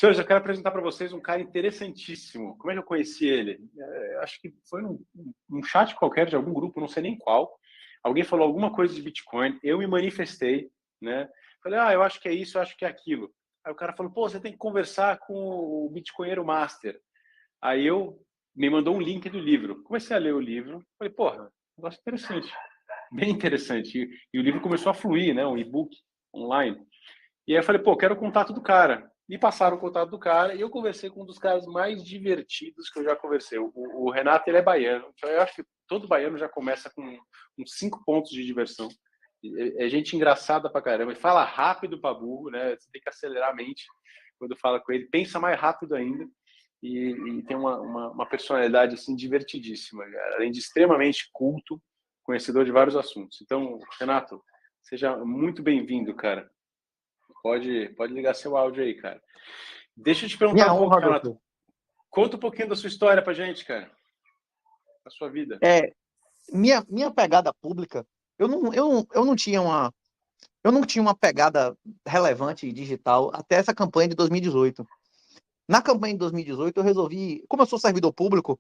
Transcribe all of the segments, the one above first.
Senhores, eu quero apresentar para vocês um cara interessantíssimo. Como é que eu conheci ele? Acho que foi num chat qualquer de algum grupo, não sei nem qual. Alguém falou alguma coisa de Bitcoin, eu me manifestei, né? Falei, eu acho que é isso, eu acho que é aquilo. Aí o cara falou, pô, você tem que conversar com o Bitcoinheiro Master. Aí me mandou um link do livro. Comecei a ler o livro, falei, porra, negócio interessante, bem interessante. E o livro começou a fluir, né? Um e-book online. E aí eu falei, pô, quero o contato do cara. Me passaram o contato do cara e eu conversei com um dos caras mais divertidos que eu já conversei. O Renato, ele é baiano. Então eu acho que todo baiano já começa com uns 5 pontos de diversão. É gente engraçada pra caramba. Ele fala rápido pra burro, né? Você tem que acelerar a mente quando fala com ele. Pensa mais rápido ainda. E tem uma personalidade assim divertidíssima, cara. Além de extremamente culto, conhecedor de vários assuntos. Então, Renato, seja muito bem-vindo, cara. Pode ligar seu áudio aí, cara. Deixa eu te perguntar Minha um pouco, honra, Renato. doutor. Conta um pouquinho da sua história pra gente, cara. Da sua vida. Minha pegada pública, eu não tinha uma pegada relevante digital até essa campanha de 2018. Na campanha de 2018, eu resolvi, como eu sou servidor público,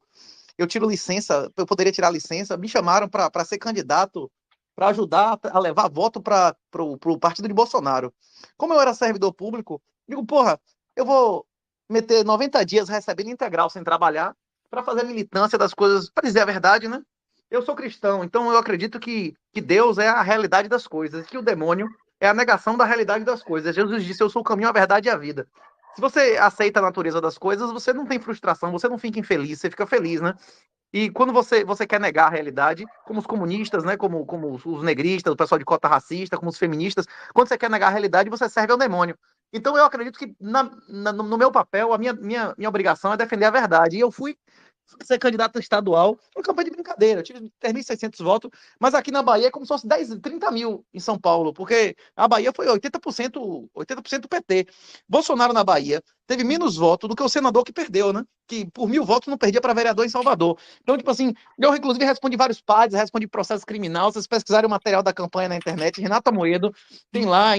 eu tiro licença, eu poderia tirar licença, me chamaram para ser candidato, para ajudar a levar voto para o partido de Bolsonaro. Como eu era servidor público, digo, porra, eu vou meter 90 dias recebendo integral sem trabalhar para fazer militância das coisas, para dizer a verdade, né? Eu sou cristão, então eu acredito que Deus é a realidade das coisas, que o demônio é a negação da realidade das coisas. Jesus disse, eu sou o caminho, a verdade e a vida. Se você aceita a natureza das coisas, você não tem frustração, você não fica infeliz, você fica feliz, né? E quando você quer negar a realidade, como os comunistas, né, como os negristas, o pessoal de cota racista, como os feministas, quando você quer negar a realidade, você serve ao demônio. Então eu acredito que no meu papel, a minha obrigação é defender a verdade. E eu fui ser candidato estadual, uma campanha de brincadeira, eu tive 3.600 votos, mas aqui na Bahia é como se fosse 30 mil em São Paulo, porque a Bahia foi 80% PT. Bolsonaro na Bahia teve menos votos do que o senador que perdeu, né? Que por 1.000 votos não perdia para vereador em Salvador. Então, tipo assim, eu inclusive respondi vários PADs, respondi processo criminal, vocês pesquisarem o material da campanha na internet, Renata Moedo, tem lá,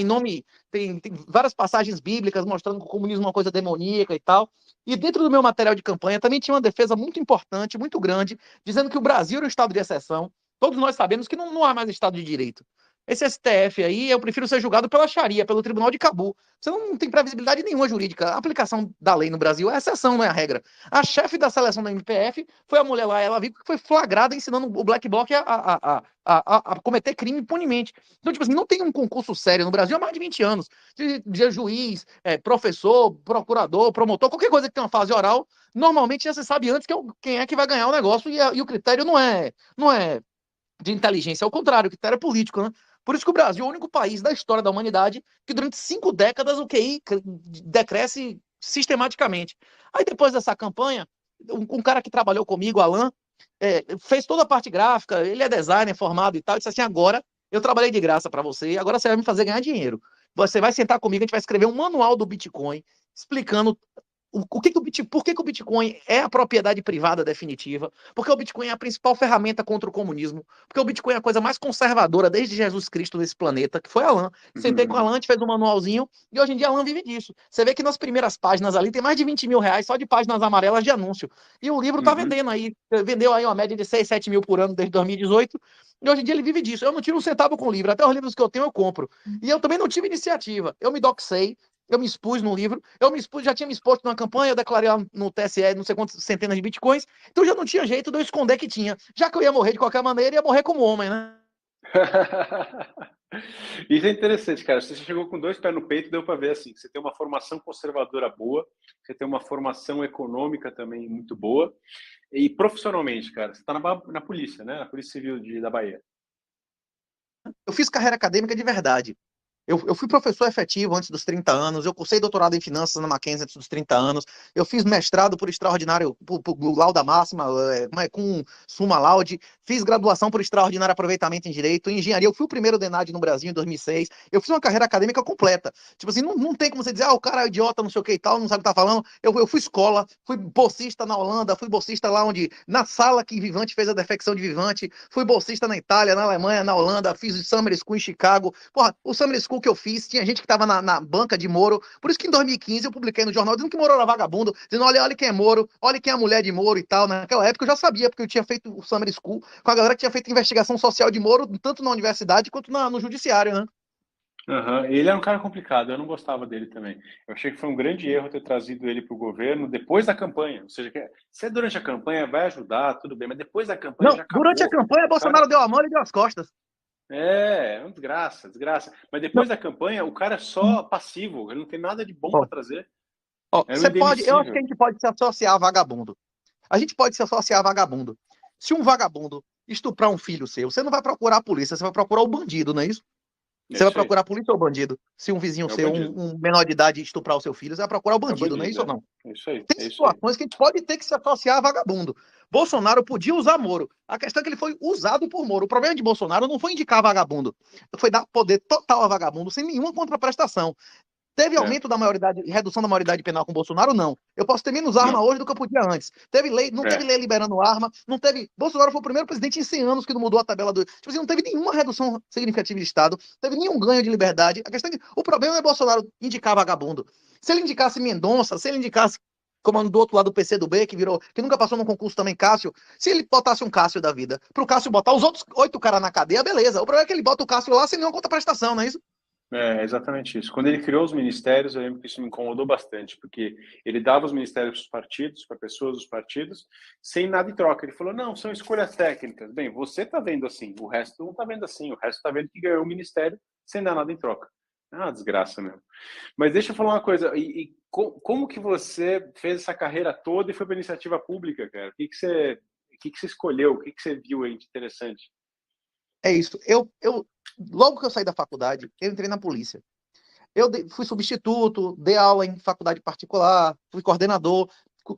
tem várias passagens bíblicas mostrando que o comunismo é uma coisa demoníaca e tal. E dentro do meu material de campanha também tinha uma defesa muito importante, muito grande, dizendo que o Brasil era um estado de exceção. Todos nós sabemos que não há mais estado de direito. Esse STF aí, eu prefiro ser julgado pela Sharia, pelo Tribunal de Cabu. Você não tem previsibilidade nenhuma jurídica. A aplicação da lei no Brasil é a exceção, não é a regra. A chefe da seleção da MPF foi a mulher lá, ela viu que foi flagrada ensinando o Black Bloc a cometer crime impunemente. Então, tipo assim, não tem um concurso sério no Brasil há mais de 20 anos. De juiz, professor, procurador, promotor, qualquer coisa que tenha uma fase oral, normalmente já se sabe antes quem é que vai ganhar o negócio e o critério não é de inteligência, ao contrário, o critério é político, né? Por isso que o Brasil é o único país da história da humanidade que durante 5 décadas o QI decresce sistematicamente. Aí depois dessa campanha, um cara que trabalhou comigo, Alan, fez toda a parte gráfica, ele é designer formado e tal, e disse assim, agora eu trabalhei de graça para você, agora você vai me fazer ganhar dinheiro. Você vai sentar comigo, a gente vai escrever um manual do Bitcoin, explicando por que o Bitcoin é a propriedade privada definitiva, porque o Bitcoin é a principal ferramenta contra o comunismo, porque o Bitcoin é a coisa mais conservadora desde Jesus Cristo nesse planeta, que foi Alan. Sentei com Alan, a gente fez um manualzinho, e hoje em dia Alan vive disso. Você vê que nas primeiras páginas ali tem mais de 20 mil reais só de páginas amarelas de anúncio. E o livro tá vendendo aí, vendeu aí uma média de 6, 7 mil por ano desde 2018, e hoje em dia ele vive disso. Eu não tiro um centavo com o livro, até os livros que eu tenho eu compro. E eu também não tive iniciativa. Eu me doxei, eu me expus no livro, já tinha me exposto numa campanha, eu declarei no TSE não sei quantas centenas de bitcoins, então já não tinha jeito de eu esconder que tinha. Já que eu ia morrer de qualquer maneira, ia morrer como homem, né? Isso é interessante, cara. Você chegou com 2 pés no peito, deu para ver assim, que você tem uma formação conservadora boa, você tem uma formação econômica também muito boa, e profissionalmente, cara, você está na polícia, né? Na Polícia Civil da Bahia. Eu fiz carreira acadêmica de verdade. Eu fui professor efetivo antes dos 30 anos, eu cursei doutorado em finanças na Mackenzie antes dos 30 anos, eu fiz mestrado por extraordinário, por lauda máxima, com summa laude, fiz graduação por extraordinário aproveitamento em direito, em engenharia, eu fui o primeiro DENAD no Brasil em 2006, eu fiz uma carreira acadêmica completa. Tipo assim, não tem como você dizer, o cara é idiota, não sei o que e tal, não sabe o que tá falando. Eu fui escola, fui bolsista na Holanda, fui bolsista lá na sala que Vivante fez a defecção de Vivante, fui bolsista na Itália, na Alemanha, na Holanda, fiz o Summer School em Chicago. Porra, o Summer School School que eu fiz, tinha gente que estava na banca de Moro. Por isso que em 2015 eu publiquei no jornal dizendo que Moro era vagabundo, dizendo, olha quem é Moro, olha quem é a mulher de Moro e tal. Naquela época eu já sabia, porque eu tinha feito o Summer School com a galera que tinha feito investigação social de Moro, tanto na universidade quanto no judiciário, né? Uhum. Ele era um cara complicado, eu não gostava dele também. Eu achei que foi um grande erro ter trazido ele para o governo depois da campanha. Ou seja, se é durante a campanha, vai ajudar, tudo bem, mas depois da campanha Não, já durante a acabou. campanha, O cara Bolsonaro deu a mão e deu as costas. é uma desgraça, desgraça. Mas Não, depois da campanha, o cara é só passivo, ele não tem nada de bom ó, para trazer. ó, Era um você pode, eu acho que a indemissível. gente pode se associar a vagabundo. A gente pode se associar a vagabundo. Se um vagabundo estuprar um filho seu, você não vai procurar a polícia, você vai procurar o bandido, não é isso? É Você vai isso aí, procurar a polícia ou o bandido? Se um vizinho é o seu, bandido. um menor de idade, estuprar o seu filho, você vai procurar o É o bandido, não é bandido, isso ou é. não? É isso aí, Tem é isso aí. situações que a gente pode ter que se associar a vagabundo. Bolsonaro podia usar Moro. A questão é que ele foi usado por Moro. O problema de Bolsonaro não foi indicar vagabundo, foi dar poder total a vagabundo, sem nenhuma contraprestação. Teve É, aumento da maioridade, redução da maioridade penal com Bolsonaro? Não. Eu posso ter menos arma não, hoje do que eu podia antes. Teve lei, não teve é. lei liberando arma, não teve. Bolsonaro foi o primeiro presidente em 100 anos que não mudou a tabela do. Tipo assim, não teve nenhuma redução significativa de Estado, teve nenhum ganho de liberdade. A questão é que o problema é Bolsonaro indicar vagabundo. Se ele indicasse Mendonça, se ele indicasse como do outro lado do PC do B, que virou, que nunca passou no concurso também, Cássio. Se ele botasse um Cássio da vida, pro Cássio botar os outros 8 caras na cadeia, beleza. O problema é que ele bota o Cássio lá sem nenhuma contraprestação, não é isso? É exatamente isso. Quando ele criou os ministérios, eu lembro que isso me incomodou bastante, porque ele dava os ministérios para os partidos, para pessoas dos partidos, sem nada em troca. Ele falou: não, são escolhas técnicas. Bem, você está vendo assim, o resto não está vendo assim, o resto está vendo que ganhou o ministério sem dar nada em troca. É uma desgraça mesmo. Mas deixa eu falar uma coisa, como que você fez essa carreira toda e foi para iniciativa pública, cara? O que você escolheu? O que você viu aí de interessante? É isso. Logo que eu saí da faculdade, eu entrei na polícia. Fui substituto, dei aula em faculdade particular, fui coordenador.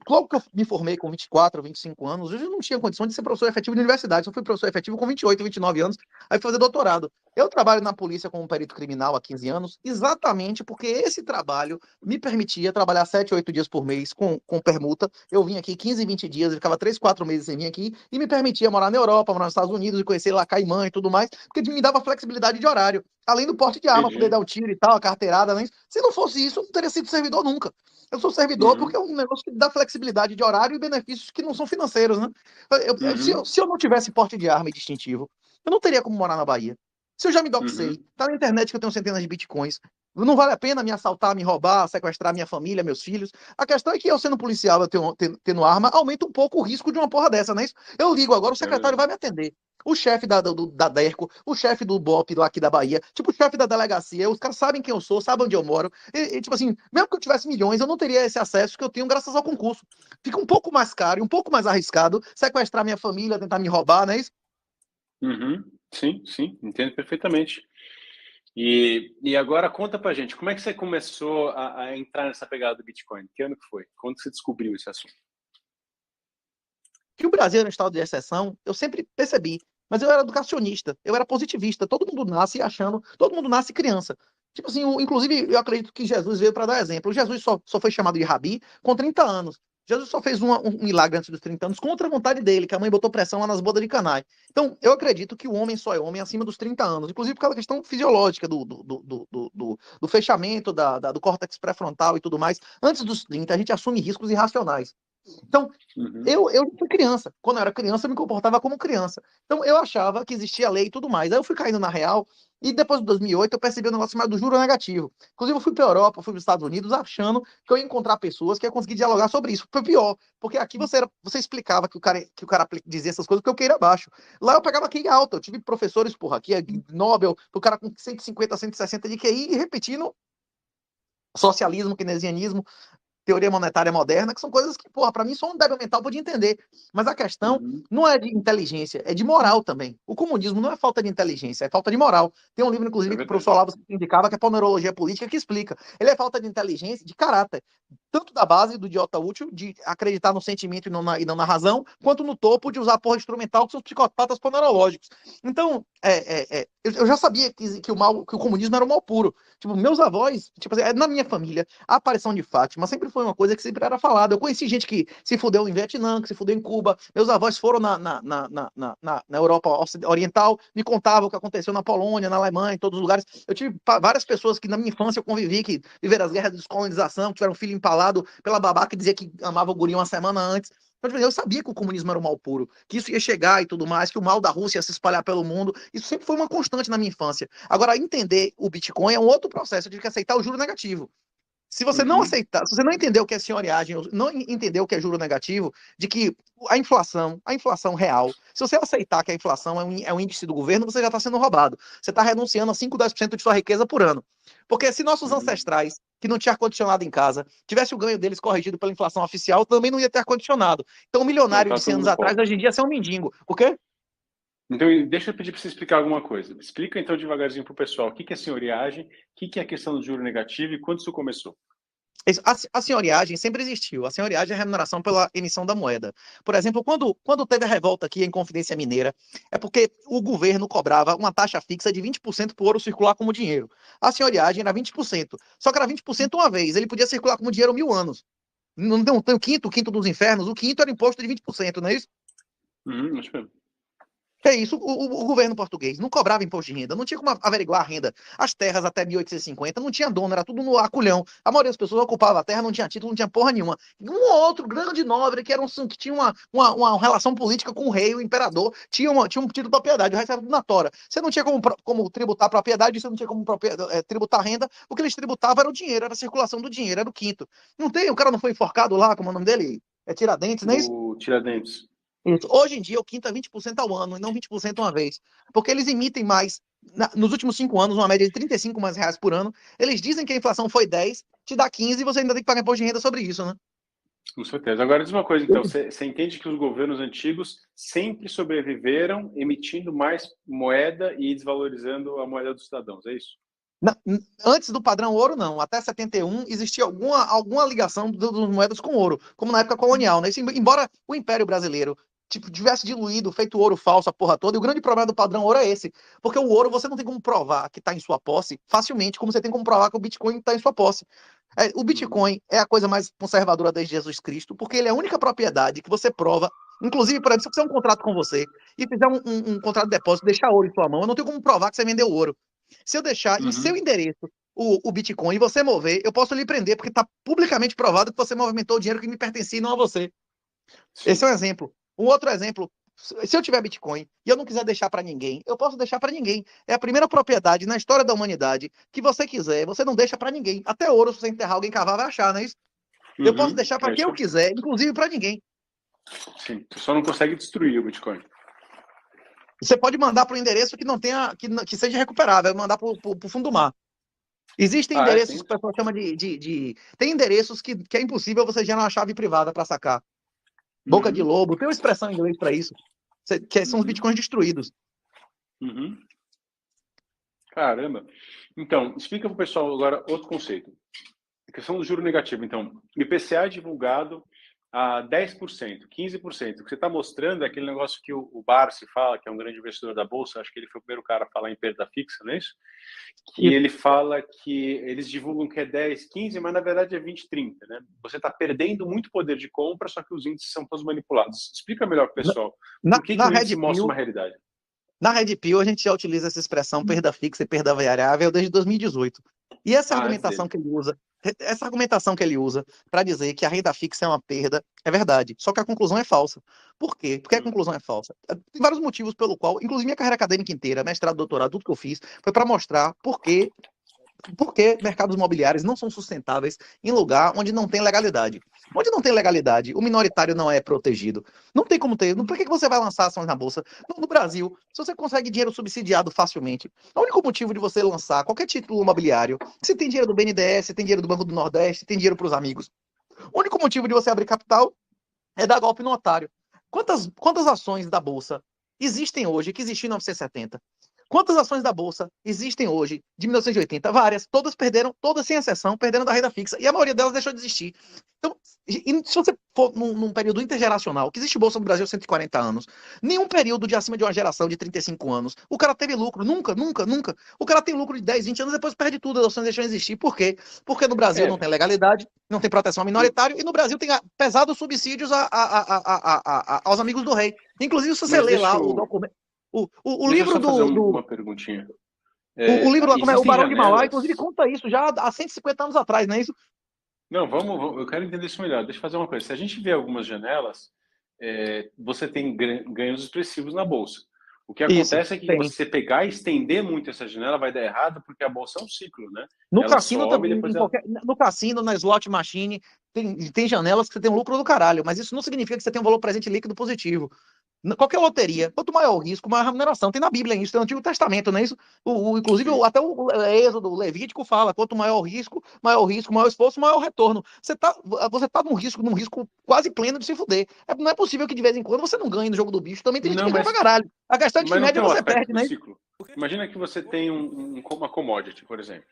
Logo que eu me formei com 24, 25 anos, eu já não tinha condição de ser professor efetivo de universidade. Só fui professor efetivo com 28, 29 anos, aí fui fazer doutorado. Eu trabalho na polícia como perito criminal há 15 anos, exatamente porque esse trabalho me permitia trabalhar 7, 8 dias por mês com permuta. Eu vim aqui 15, 20 dias, eu ficava 3, 4 meses sem vir aqui, e me permitia morar na Europa, morar nos Estados Unidos, e conhecer lá Caimã e tudo mais, porque me dava flexibilidade de horário. Além do porte de arma, poder Entendi. dar o tiro e tal, a carteirada, né? Se não fosse isso, eu não teria sido servidor nunca. Eu sou servidor porque Uhum, é um negócio que dá flexibilidade de horário e benefícios que não são financeiros, né? uhum, Se eu não tivesse porte de arma e distintivo, eu não teria como morar na Bahia. Se eu já me uhum, doxei, tá na internet que eu tenho centenas de bitcoins, não vale a pena me assaltar, me roubar, sequestrar minha família, meus filhos. A questão é que eu sendo policial, eu tendo arma, aumenta um pouco o risco de uma porra dessa, não é isso? Eu ligo agora, o é secretário vai verdade. me atender. O chefe da DERCO, o chefe do BOP lá aqui da Bahia, tipo o chefe da delegacia, os caras sabem quem eu sou, sabem onde eu moro. Tipo assim, mesmo que eu tivesse milhões, eu não teria esse acesso que eu tenho graças ao concurso. Fica um pouco mais caro e um pouco mais arriscado sequestrar minha família, tentar me roubar, não é isso? Uhum. Sim, sim, entendo perfeitamente. E agora conta pra gente, como é que você começou a entrar nessa pegada do Bitcoin? Que ano que foi? Quando você descobriu esse assunto? Que o Brasil era um estado de exceção, eu sempre percebi. Mas eu era educacionista, eu era positivista. Todo mundo nasce achando, todo mundo nasce criança. Tipo assim, inclusive, eu acredito que Jesus veio para dar exemplo. Jesus só foi chamado de rabi com 30 anos. Jesus só fez um milagre antes dos 30 anos contra a vontade dele, que a mãe botou pressão lá nas bodas de Caná. Então, eu acredito que o homem só é homem acima dos 30 anos, inclusive por causa da questão fisiológica do fechamento do córtex pré-frontal e tudo mais. Antes dos 30, a gente assume riscos irracionais. Então, Uhum. eu fui criança. Quando eu era criança, eu me comportava como criança. Então, eu achava que existia lei e tudo mais. Aí eu fui caindo na real, e depois de 2008 eu percebi o negócio chamado juro negativo. Inclusive, eu fui para a Europa, fui para os Estados Unidos, achando que eu ia encontrar pessoas que ia conseguir dialogar sobre isso. Foi pior, porque aqui você explicava que o cara dizia essas coisas porque eu queria abaixo. Lá eu pegava QI alta. Eu tive professores, porra, aqui, Nobel, o cara com 150, 160 de QI, e repetindo socialismo, keynesianismo, teoria monetária moderna, que são coisas que, porra, para mim só um débil mental podia entender. Mas a questão Uhum. não é de inteligência, é de moral também. O comunismo não é falta de inteligência, é falta de moral. Tem um livro, É inclusive, que o professor verdade. Olavo indicava, que é Ponerologia Política, que explica. Ele é falta de inteligência, de caráter. Tanto da base do idiota útil, de acreditar no sentimento e não na razão, quanto no topo de usar porra instrumental, que são os psicopatas ponerológicos. Então, eu já sabia que o comunismo era o mal puro. Tipo, meus avós, tipo assim, na minha família, a aparição de Fátima sempre foi uma coisa que sempre era falada. Eu conheci gente que se fudeu em Vietnã, que se fudeu em Cuba. Meus avós foram na Europa Oriental, me contavam o que aconteceu na Polônia, na Alemanha, em todos os lugares. Eu tive várias pessoas que na minha infância eu convivi, que viveram as guerras de descolonização, que tiveram um filho empalado pela babá que dizia que amava o guri uma semana antes. Eu sabia que o comunismo era um mal puro, que isso ia chegar e tudo mais, que o mal da Rússia ia se espalhar pelo mundo. Isso sempre foi uma constante na minha infância. Agora, entender o Bitcoin é um outro processo. Eu tive que aceitar o juro negativo. Se você não aceitar, se você não entender o que é senhoriagem, não entender o que é juro negativo, de que a inflação real, se você aceitar que a inflação é um índice do governo, você já está sendo roubado. Você está renunciando a 5, 10% de sua riqueza por ano. Porque se nossos ancestrais, que não tinham ar-condicionado em casa, tivesse o ganho deles corrigido pela inflação oficial, também não ia ter ar-condicionado. Então, o milionário de 100 anos atrás, hoje em dia, é um mendigo. Por quê? Então, deixa eu pedir para você explicar alguma coisa. Explica, então, devagarzinho para o pessoal o que é senhoriagem, o que é a questão do juro negativo e quando isso começou. A senhoriagem sempre existiu. A senhoriagem é a remuneração pela emissão da moeda. Por exemplo, quando teve a revolta aqui em Confidência Mineira, é porque o governo cobrava uma taxa fixa de 20% para o ouro circular como dinheiro. A senhoriagem era 20%. Só que era 20% uma vez. Ele podia circular como dinheiro 1000 anos. Não tem o quinto dos infernos. O quinto era imposto de 20%, não é isso? Acho que... É isso, o governo português não cobrava imposto de renda, não tinha como averiguar a renda. As terras até 1850 não tinha dono, era tudo no aculhão. A maioria das pessoas ocupava a terra, não tinha título, não tinha porra nenhuma. Um ou outro grande nobre que, que tinha uma relação política com o rei, o imperador, tinha um título de propriedade, o resto era tudo na tora. Você não tinha como tributar a propriedade, você não tinha como tributar a renda, o que eles tributavam era o dinheiro, era a circulação do dinheiro, era o quinto. Não tem, o cara não foi enforcado lá, como é o nome dele? É Tiradentes, não é isso? O Tiradentes. Isso. Hoje em dia, o quinto é 20% ao ano, e não 20% uma vez. Porque eles emitem mais, nos últimos 5 anos, uma média de R$ 35 por ano. Eles dizem que a inflação foi 10, te dá 15 e você ainda tem que pagar imposto de renda sobre isso, né? Com certeza. Agora, diz uma coisa, então. Você entende que os governos antigos sempre sobreviveram emitindo mais moeda e desvalorizando a moeda dos cidadãos, é isso? Antes do padrão ouro, não. Até 71 existia alguma ligação das moedas com ouro, como na época colonial, né? Embora o Império Brasileiro tivesse diluído, feito ouro falso, a porra toda, e o grande problema do padrão ouro é esse. Porque o ouro você não tem como provar que está em sua posse facilmente, como você tem como provar que o Bitcoin está em sua posse. O Bitcoin é a coisa mais conservadora desde Jesus Cristo, porque ele é a única propriedade que você prova. Inclusive, por exemplo, se eu fizer um contrato com você e fizer um contrato de depósito, deixar ouro em sua mão, eu não tenho como provar que você vendeu ouro. Se eu deixar em seu endereço o Bitcoin e você mover, eu posso lhe prender, porque está publicamente provado que você movimentou o dinheiro que me pertencia e não a você. Sim. Esse é um exemplo. Um outro exemplo, se eu tiver Bitcoin e eu não quiser deixar para ninguém, eu posso deixar para ninguém. É a primeira propriedade na história da humanidade que você quiser, você não deixa para ninguém. Até ouro, se você enterrar alguém cavar, vai achar, não é isso? Eu posso deixar para quem eu quiser, inclusive para ninguém. Sim, você só não consegue destruir o Bitcoin. Você pode mandar para um endereço que não tenha, que seja recuperável, mandar para o fundo do mar. Existem endereços que o pessoal chama Tem endereços que é impossível você gerar uma chave privada para sacar. Boca de lobo, tem uma expressão em inglês para isso. Que são os bitcoins destruídos. Caramba. Então, explica para o pessoal agora outro conceito. A questão do juro negativo. Então, o IPCA é divulgado a 10%, 15%. O que você está mostrando é aquele negócio que o Barsi fala, que é um grande investidor da Bolsa, acho que ele foi o primeiro cara a falar em perda fixa, não é isso? Que ele fala que eles divulgam que é 10, 15, mas na verdade é 20, 30, né? Você está perdendo muito poder de compra, só que os índices são todos manipulados. Explica melhor para o pessoal. Por que o índice mostra uma realidade? Na Red Pill, a gente já utiliza essa expressão perda fixa e perda variável desde 2018. E essa argumentação que ele usa para dizer que a renda fixa é uma perda, é verdade. Só que a conclusão é falsa. Por quê? Porque a conclusão é falsa. Tem vários motivos pelo qual, inclusive minha carreira acadêmica inteira, mestrado, doutorado, tudo que eu fiz, foi para mostrar por que mercados imobiliários não são sustentáveis em lugar onde não tem legalidade. Onde não tem legalidade, o minoritário não é protegido. Não tem como ter. Por que você vai lançar ações na Bolsa? No Brasil, se você consegue dinheiro subsidiado facilmente, o único motivo de você lançar qualquer título imobiliário, se tem dinheiro do BNDES, se tem dinheiro do Banco do Nordeste, se tem dinheiro para os amigos. O único motivo de você abrir capital é dar golpe no otário. Quantas ações da Bolsa existem hoje que existiam em 1970? Quantas ações da Bolsa existem hoje, de 1980? Várias. Todas perderam, todas sem exceção, perderam da renda fixa. E a maioria delas deixou de existir. Então, se você for num período intergeracional, que existe Bolsa no Brasil há 140 anos, nenhum período de acima de uma geração de 35 anos, o cara teve lucro. Nunca, nunca, nunca. O cara tem lucro de 10, 20 anos, depois perde tudo, as ações deixam de existir. Por quê? Porque no Brasil não tem legalidade, não tem proteção ao minoritário, e no Brasil tem pesados subsídios aos amigos do rei. Inclusive, se você ler lá o documento. O livro uma perguntinha. O livro lá, como é o Barão de Mauá, janelas... inclusive conta isso já há 150 anos atrás, não é isso? Não, vamos, eu quero entender isso melhor. Deixa eu fazer uma coisa. Se a gente vê algumas janelas, você tem ganhos expressivos na bolsa. O que acontece é que você pegar e estender muito essa janela vai dar errado, porque a bolsa é um ciclo, né? No cassino também, no cassino, na slot machine, tem janelas que você tem um lucro do caralho, mas isso não significa que você tem um valor presente líquido positivo. Qualquer loteria, quanto maior o risco, maior a remuneração. Tem na Bíblia isso, tem no Antigo Testamento, não é isso? Inclusive, até o Êxodo, o Levítico fala, quanto maior o risco, maior esforço, maior o retorno. Você tá num risco quase pleno de se fuder. Não é possível que de vez em quando você não ganhe no jogo do bicho, também tem gente que ganha pra caralho. A questão é que em média você perde, né? Ciclo. Imagina que você tem uma commodity, por exemplo.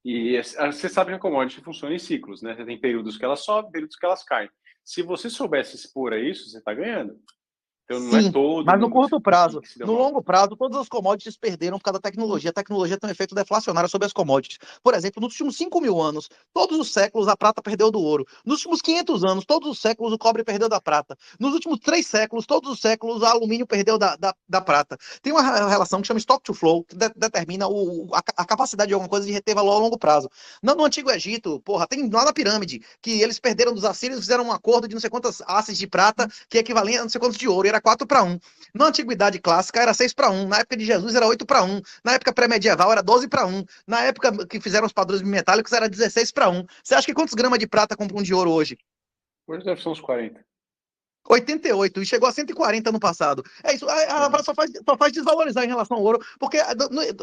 E você sabe que a commodity funciona em ciclos, né? Você tem períodos que ela sobe, períodos que elas caem. Se você soubesse expor a isso, você está ganhando. Então, não é todo mas no curto prazo. No mal. longo prazo, todas as commodities perderam por causa da tecnologia. A tecnologia tem um efeito deflacionário sobre as commodities. Por exemplo, nos últimos 5 mil anos, todos os séculos a prata perdeu do ouro. Nos últimos 500 anos, todos os séculos o cobre perdeu da prata. Nos últimos 3 séculos, todos os séculos o alumínio perdeu da prata. Tem uma relação que chama stock to flow, que determina a capacidade de alguma coisa de reter valor a longo prazo. No Antigo Egito, tem lá na pirâmide, que eles perderam dos assírios, fizeram um acordo de não sei quantas haces de prata, que equivalia a não sei quantos de ouro, e era 4-1. Na Antiguidade Clássica era 6-1. Na época de Jesus era 8-1. Na época pré-medieval era 12-1. Na época que fizeram os padrões metálicos era 16-1. Você acha que quantos gramas de prata compra um de ouro hoje? Hoje deve ser uns 40. 88, e chegou a 140 no passado. É isso, a prata só faz desvalorizar em relação ao ouro, porque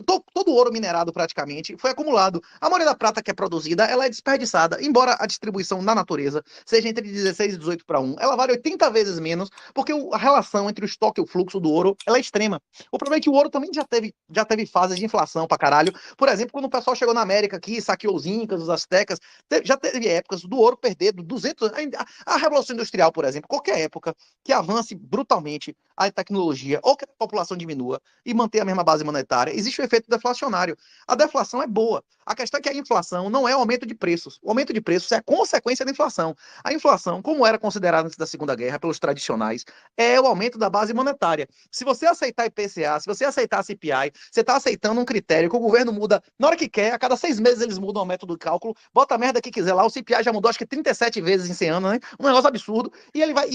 todo o ouro minerado praticamente foi acumulado. A maioria da prata que é produzida, ela é desperdiçada, embora a distribuição na natureza seja entre 16 e 18-1, ela vale 80 vezes menos, porque a relação entre o estoque e o fluxo do ouro, ela é extrema. O problema é que o ouro também já teve fases de inflação pra caralho. Por exemplo, quando o pessoal chegou na América aqui, saqueou os incas, os astecas, já teve épocas do ouro perder 200... A Revolução Industrial, por exemplo, qualquer época que avance brutalmente a tecnologia ou que a população diminua e mantenha a mesma base monetária, existe o efeito deflacionário. A deflação é boa. A questão é que a inflação não é o aumento de preços. O aumento de preços é a consequência da inflação. A inflação, como era considerada antes da Segunda Guerra pelos tradicionais, é o aumento da base monetária. Se você aceitar IPCA, se você aceitar CPI, você está aceitando um critério que o governo muda na hora que quer, a cada 6 meses eles mudam o método de cálculo, bota a merda que quiser lá, o CPI já mudou acho que 37 vezes em 100 anos, né? Um negócio absurdo, e ele vai...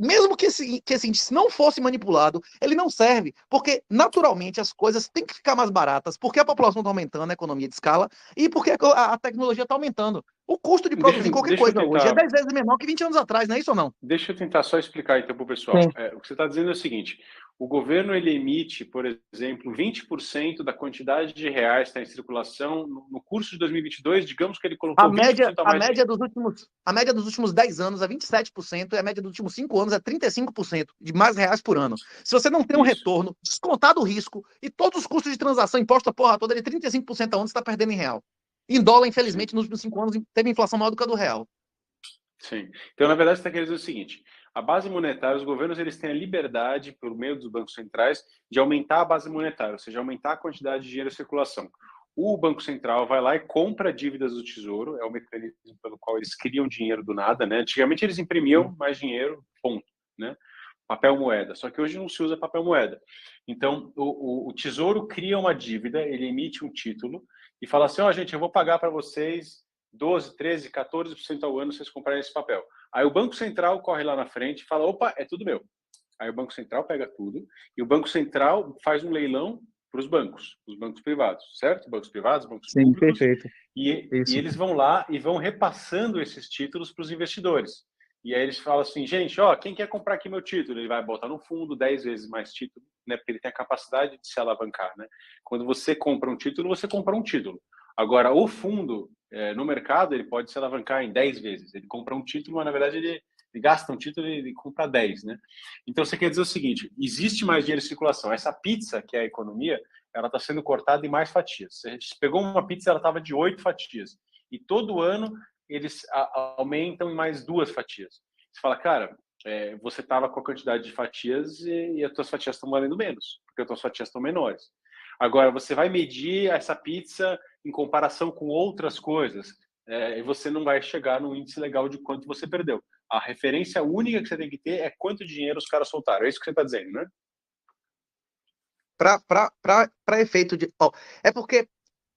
mesmo que esse índice não fosse manipulado, ele não serve, porque naturalmente as coisas têm que ficar mais baratas, porque a população está aumentando, a economia de escala, e porque a tecnologia está aumentando. O custo de produzir qualquer coisa hoje é 10 vezes menor que 20 anos atrás, não é isso ou não? Deixa eu tentar só explicar então para o pessoal. O que você está dizendo é o seguinte: o governo ele emite, por exemplo, 20% da quantidade de reais que está em circulação no curso de 2022, digamos que ele colocou 20% a mais. A média dos últimos 10 anos é 27%, e a média dos últimos 5 anos é 35% de mais reais por ano. Se você não tem um retorno, descontado o risco e todos os custos de transação, imposto a porra toda, de 35% a ano, você está perdendo em real. Em dólar, infelizmente, nos últimos 5 anos, teve inflação maior do que a do real. Sim. Então, na verdade, você está querendo dizer o seguinte: a base monetária, os governos eles têm a liberdade, por meio dos bancos centrais, de aumentar a base monetária, ou seja, aumentar a quantidade de dinheiro em circulação. O Banco Central vai lá e compra dívidas do Tesouro, é o mecanismo pelo qual eles criam dinheiro do nada, né? Antigamente eles imprimiam mais dinheiro, ponto, né? Papel moeda, só que hoje não se usa papel moeda. Então, o Tesouro cria uma dívida, ele emite um título e fala assim: ó, gente, eu vou pagar para vocês 12, 13, 14% ao ano se vocês comprarem esse papel. Aí o Banco Central corre lá na frente e fala: opa, é tudo meu. Aí o Banco Central pega tudo e o Banco Central faz um leilão para os bancos privados, certo? Bancos privados, bancos públicos. Perfeito. E eles vão lá e vão repassando esses títulos para os investidores. E aí eles falam assim: gente, ó, quem quer comprar aqui meu título? Ele vai botar no fundo 10 vezes mais título, né? Porque ele tem a capacidade de se alavancar, né? Quando você compra um título, você compra um título. Agora, o fundo, no mercado, ele pode se alavancar em 10 vezes. Ele compra um título, mas na verdade ele gasta um título e ele compra 10, né? Então você quer dizer o seguinte: existe mais dinheiro em circulação. Essa pizza, que é a economia, ela está sendo cortada em mais fatias. A gente pegou uma pizza, ela estava de 8 fatias. E todo ano eles aumentam em mais 2 fatias. Você fala, cara, você estava com a quantidade de fatias e as tuas fatias estão valendo menos, porque as tuas fatias estão menores. Agora, você vai medir essa pizza em comparação com outras coisas, e você não vai chegar no índice legal de quanto você perdeu. A referência única que você tem que ter é quanto dinheiro os caras soltaram. É isso que você está dizendo, né? Para efeito de... é porque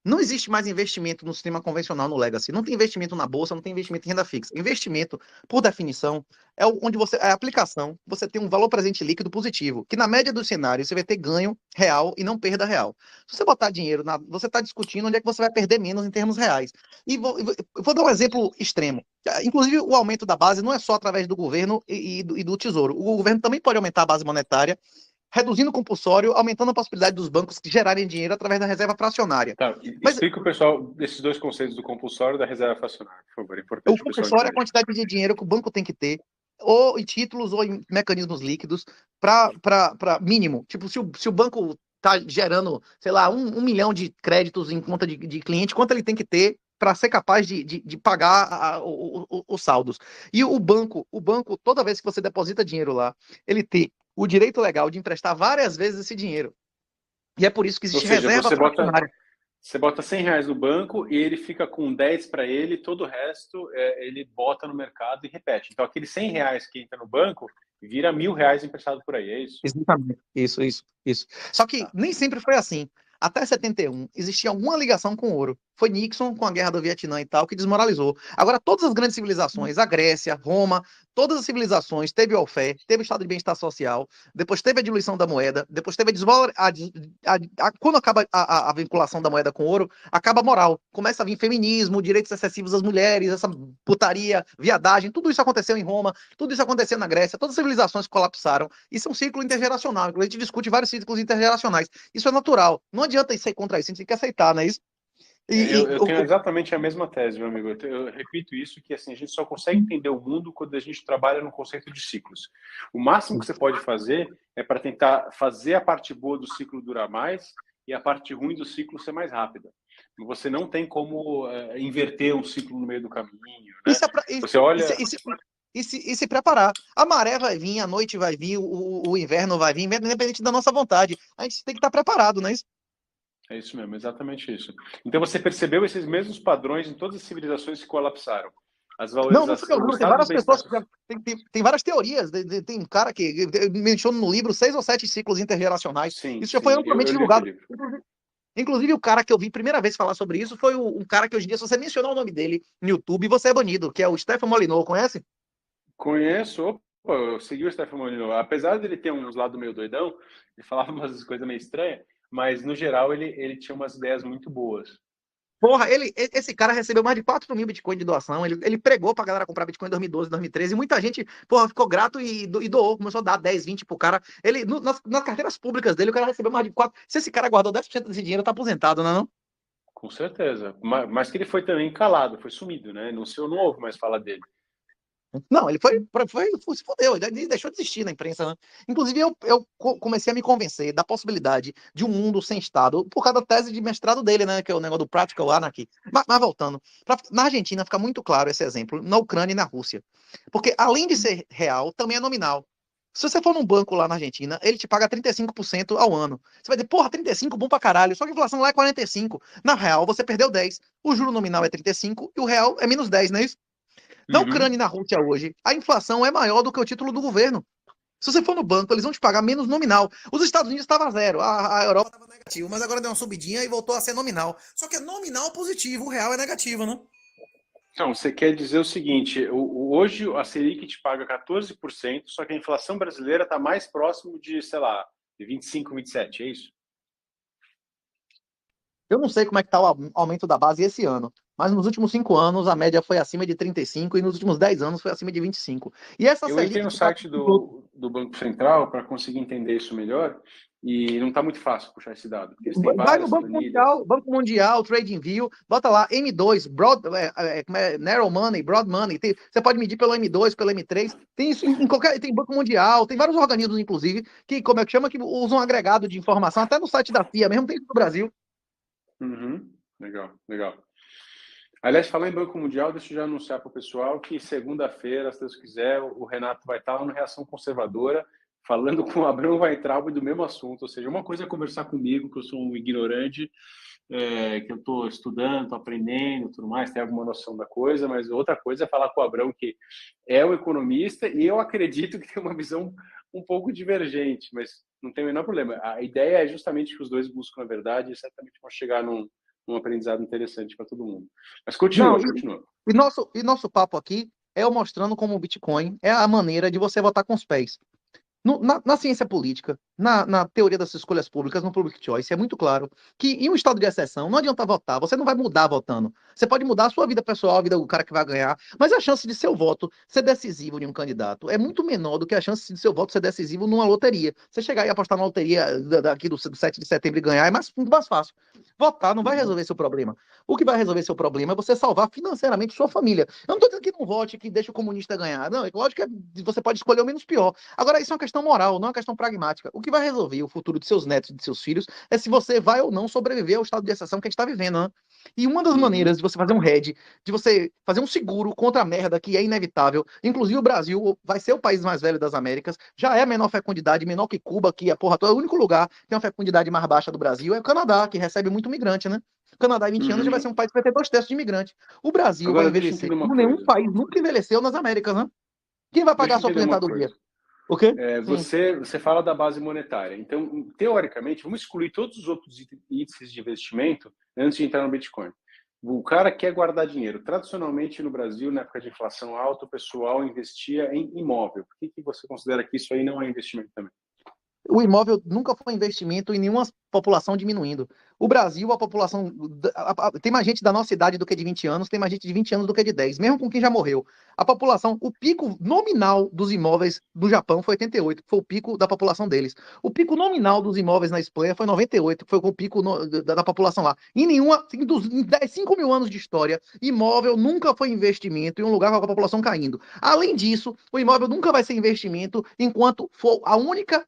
não existe mais investimento no sistema convencional, no legacy. Não tem investimento na bolsa, não tem investimento em renda fixa. Investimento, por definição, é onde você a aplicação, você tem um valor presente líquido positivo, que na média do cenário você vai ter ganho real e não perda real. Se você botar dinheiro, você está discutindo onde é que você vai perder menos em termos reais. E vou dar um exemplo extremo. Inclusive, o aumento da base não é só através do governo e do Tesouro. O governo também pode aumentar a base monetária, reduzindo o compulsório, aumentando a possibilidade dos bancos gerarem dinheiro através da reserva fracionária. Tá, explica o pessoal desses dois conceitos do compulsório e da reserva fracionária, por favor. É importante o compulsório é a quantidade de dinheiro que o banco tem que ter, ou em títulos ou em mecanismos líquidos, para mínimo. Tipo, se o banco está gerando, sei lá, 1 milhão de créditos em conta de cliente, quanto ele tem que ter para ser capaz de pagar os saldos. E o banco, toda vez que você deposita dinheiro lá, ele tem o direito legal de emprestar várias vezes esse dinheiro. E é por isso que existe reserva fracionária. Você bota R$100 no banco e ele fica com 10 para ele, todo o resto ele bota no mercado e repete. Então, aqueles R$100 que entra no banco vira R$1.000 emprestado por aí, é isso? Exatamente. Isso. Só que nem sempre foi assim. Até 71, existia alguma ligação com o ouro. Foi Nixon, com a guerra do Vietnã e tal, que desmoralizou. Agora, todas as grandes civilizações, a Grécia, Roma, todas as civilizações, teve o welfare, teve o estado de bem-estar social, depois teve a diluição da moeda, depois teve quando acaba a vinculação da moeda com o ouro, acaba a moral. Começa a vir feminismo, direitos excessivos das mulheres, essa putaria, viadagem, tudo isso aconteceu em Roma, tudo isso aconteceu na Grécia, todas as civilizações colapsaram. Isso é um ciclo intergeracional. A gente discute vários ciclos intergeracionais. Isso é natural. Não adianta ser contra isso, a gente tem que aceitar, não é isso? Eu tenho exatamente a mesma tese, meu amigo. Eu repito isso, que assim, a gente só consegue entender o mundo quando a gente trabalha no conceito de ciclos. O máximo que você pode fazer é para tentar fazer a parte boa do ciclo durar mais e a parte ruim do ciclo ser mais rápida. Você não tem como inverter um ciclo no meio do caminho, né? Você olha... E se preparar. A maré vai vir, a noite vai vir, o inverno vai vir, independente da nossa vontade. A gente tem que estar preparado, não é isso? É isso mesmo, exatamente isso. Então você percebeu esses mesmos padrões em todas as civilizações que colapsaram. As valorizações. Não, tem várias pessoas, tem várias teorias. Tem um cara que mencionou no livro 6 ou 7 ciclos intergeracionais. Sim, isso já foi amplamente divulgado. Inclusive, o cara que eu vi primeira vez falar sobre isso foi um cara que hoje em dia, se você mencionar o nome dele no YouTube, você é banido, que é o Stefan Molyneux, conhece? Conheço, opa, eu segui o Stefan Molyneux. Apesar dele ter uns lados meio doidão, ele falava umas coisas meio estranhas, mas no geral ele tinha umas ideias muito boas. Porra, esse cara recebeu mais de 4 mil Bitcoin de doação. Ele pregou pra galera comprar Bitcoin em 2012, 2013. E muita gente, porra, ficou grato e doou. Começou a dar 10, 20 pro cara. Ele, nas carteiras públicas dele, o cara recebeu mais de 4. Se esse cara guardou 10% desse dinheiro, tá aposentado, não é não? Com certeza. Mas que ele foi também calado, foi sumido, né? Não ouve mais falar dele. Não, ele se fodeu, ele deixou de existir na imprensa, né? Inclusive, eu comecei a me convencer da possibilidade de um mundo sem Estado, por causa da tese de mestrado dele, né? Que é o negócio do Practical Anarchy. Mas voltando, na Argentina fica muito claro esse exemplo, na Ucrânia e na Rússia. Porque, além de ser real, também é nominal. Se você for num banco lá na Argentina, ele te paga 35% ao ano. Você vai dizer, porra, 35, bom pra caralho. Só que a inflação lá é 45. Na real, você perdeu 10. O juro nominal é 35 e o real é menos 10, não é isso? Na Ucrânia e na Rússia hoje, a inflação é maior do que o título do governo. Se você for no banco, eles vão te pagar menos nominal. Os Estados Unidos estava zero, a Europa estava negativo, mas agora deu uma subidinha e voltou a ser nominal. Só que é nominal positivo, o real é negativo, né? Então, você quer dizer o seguinte, hoje a Selic te paga 14%, só que a inflação brasileira está mais próximo de, sei lá, de 25, 27, é isso? Eu não sei como é que está o aumento da base esse ano, mas nos últimos 5 anos a média foi acima de 35 e nos últimos 10 anos foi acima de 25. E essa Eu entrei no site do Banco Central para conseguir entender isso melhor E não está muito fácil puxar esse dado, porque eles têm Vai no várias Banco Mundial, TradingView, bota lá M2, Narrow Money, Broad Money. Você pode medir pelo M2, pelo M3. Tem isso em qualquer. Tem Banco Mundial, tem vários organismos, inclusive, que, como é que chama, que usam um agregado de informação, até no site da FIA mesmo, tem isso no Brasil. Uhum. Legal, legal. Aliás, falar em Banco Mundial, deixa eu já anunciar para o pessoal que segunda-feira, se Deus quiser, o Renato vai estar lá no Reação Conservadora, falando com o Abrão Weintraub do mesmo assunto. Ou seja, uma coisa é conversar comigo, que eu sou um ignorante, que eu estou estudando, estou aprendendo, tudo mais, tenho alguma noção da coisa, mas outra coisa é falar com o Abrão, que é o economista, e eu acredito que tem uma visão um pouco divergente, mas não tem o menor problema. A ideia é justamente que os dois buscam a verdade e certamente vão chegar num aprendizado interessante para todo mundo. Mas continua, continua. E nosso papo aqui é eu mostrando como o Bitcoin é a maneira de você votar com os pés. Na ciência política, na teoria das escolhas públicas, no public choice, é muito claro que em um estado de exceção não adianta votar, você não vai mudar votando. Você pode mudar a sua vida pessoal, a vida do cara que vai ganhar, mas a chance de seu voto ser decisivo de um candidato é muito menor do que a chance de seu voto ser decisivo numa loteria. Você chegar e apostar na loteria daqui do 7 de setembro e ganhar é muito mais fácil. Votar não vai resolver seu problema. O que vai resolver seu problema é você salvar financeiramente sua família. Eu não estou dizendo que não vote, que deixe o comunista ganhar. Não, é lógico que você pode escolher o menos pior. Agora, isso é uma questão moral, não é uma questão pragmática. O que vai resolver o futuro de seus netos e de seus filhos é se você vai ou não sobreviver ao estado de exceção que a gente está vivendo, né? E uma das maneiras de você fazer um hedge, de você fazer um seguro contra a merda que é inevitável, inclusive o Brasil vai ser o país mais velho das Américas, já é a menor fecundidade, menor que Cuba, que a porra toda, é o único lugar que tem uma fecundidade mais baixa do Brasil, é o Canadá, que recebe muito migrante, né? O Canadá, em 20 anos, já vai ser um país que vai ter 2 terços de imigrante. O Brasil vai Agora, deixa eu envelhecer entender uma como nenhum coisa. país nunca envelheceu nas Américas, né? Quem vai pagar Deixa a eu sua entender uma aposentadoria? coisa. O quê? Você fala da base monetária. Então, teoricamente, vamos excluir todos os outros índices de investimento antes de entrar no Bitcoin. O cara quer guardar dinheiro. Tradicionalmente, no Brasil, na época de inflação alta, o pessoal investia em imóvel. Por que você considera que isso aí não é investimento também? O imóvel nunca foi investimento em nenhuma população diminuindo. O Brasil, a população. Tem mais gente da nossa idade do que de 20 anos, tem mais gente de 20 anos do que de 10, mesmo com quem já morreu. A população, o pico nominal dos imóveis do Japão foi 88, que foi o pico da população deles. O pico nominal dos imóveis na Espanha foi 98, que foi o pico da população lá. Em nenhuma, em 5 mil anos de história, imóvel nunca foi investimento em um lugar com a população caindo. Além disso, o imóvel nunca vai ser investimento enquanto for o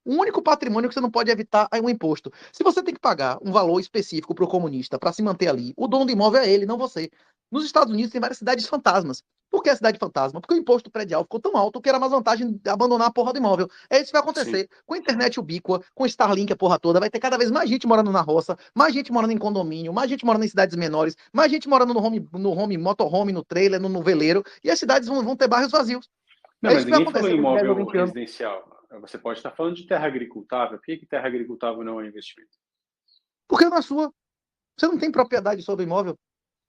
único patrimônio que você não pode evitar é um imposto. Se você tem que pagar um valor específico para o comunista para se manter ali, o dono do imóvel é ele, não você. Nos Estados Unidos tem várias cidades fantasmas. Por que a cidade fantasma? Porque o imposto predial ficou tão alto que era mais vantagem de abandonar a porra do imóvel. É isso que vai acontecer. Sim. Com a internet ubíqua, com Starlink, a porra toda, vai ter cada vez mais gente morando na roça, mais gente morando em condomínio, mais gente morando em cidades menores, mais gente morando no motorhome, no trailer, no veleiro, e as cidades vão ter bairros vazios. Não, mas ninguém falou em imóvel residencial. Você pode estar falando de terra agricultável. Por que terra agricultável não é investimento? Porque não é sua. Você não tem propriedade sobre o imóvel.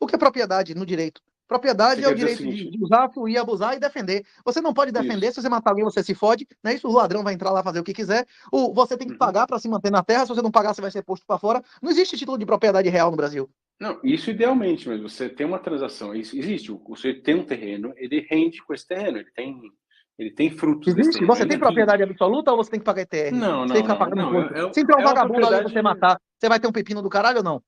O que é propriedade no direito? Propriedade é o direito de usar, fluir, abusar e defender. Você não pode defender, se você matar alguém, você se fode, não é isso? O ladrão vai entrar lá fazer o que quiser. Você tem que pagar para se manter na terra, se você não pagar, você vai ser posto para fora. Não existe título de propriedade real no Brasil. Não, isso idealmente, mas você tem uma transação, isso existe. Você tem um terreno, ele rende com esse terreno, ele tem frutos desse terreno. Você tem propriedade absoluta ou você tem que pagar ETR? Não, você tem que ficar pagando imposto. Se entrar um vagabundo ali você matar, você vai ter um pepino do caralho ou não?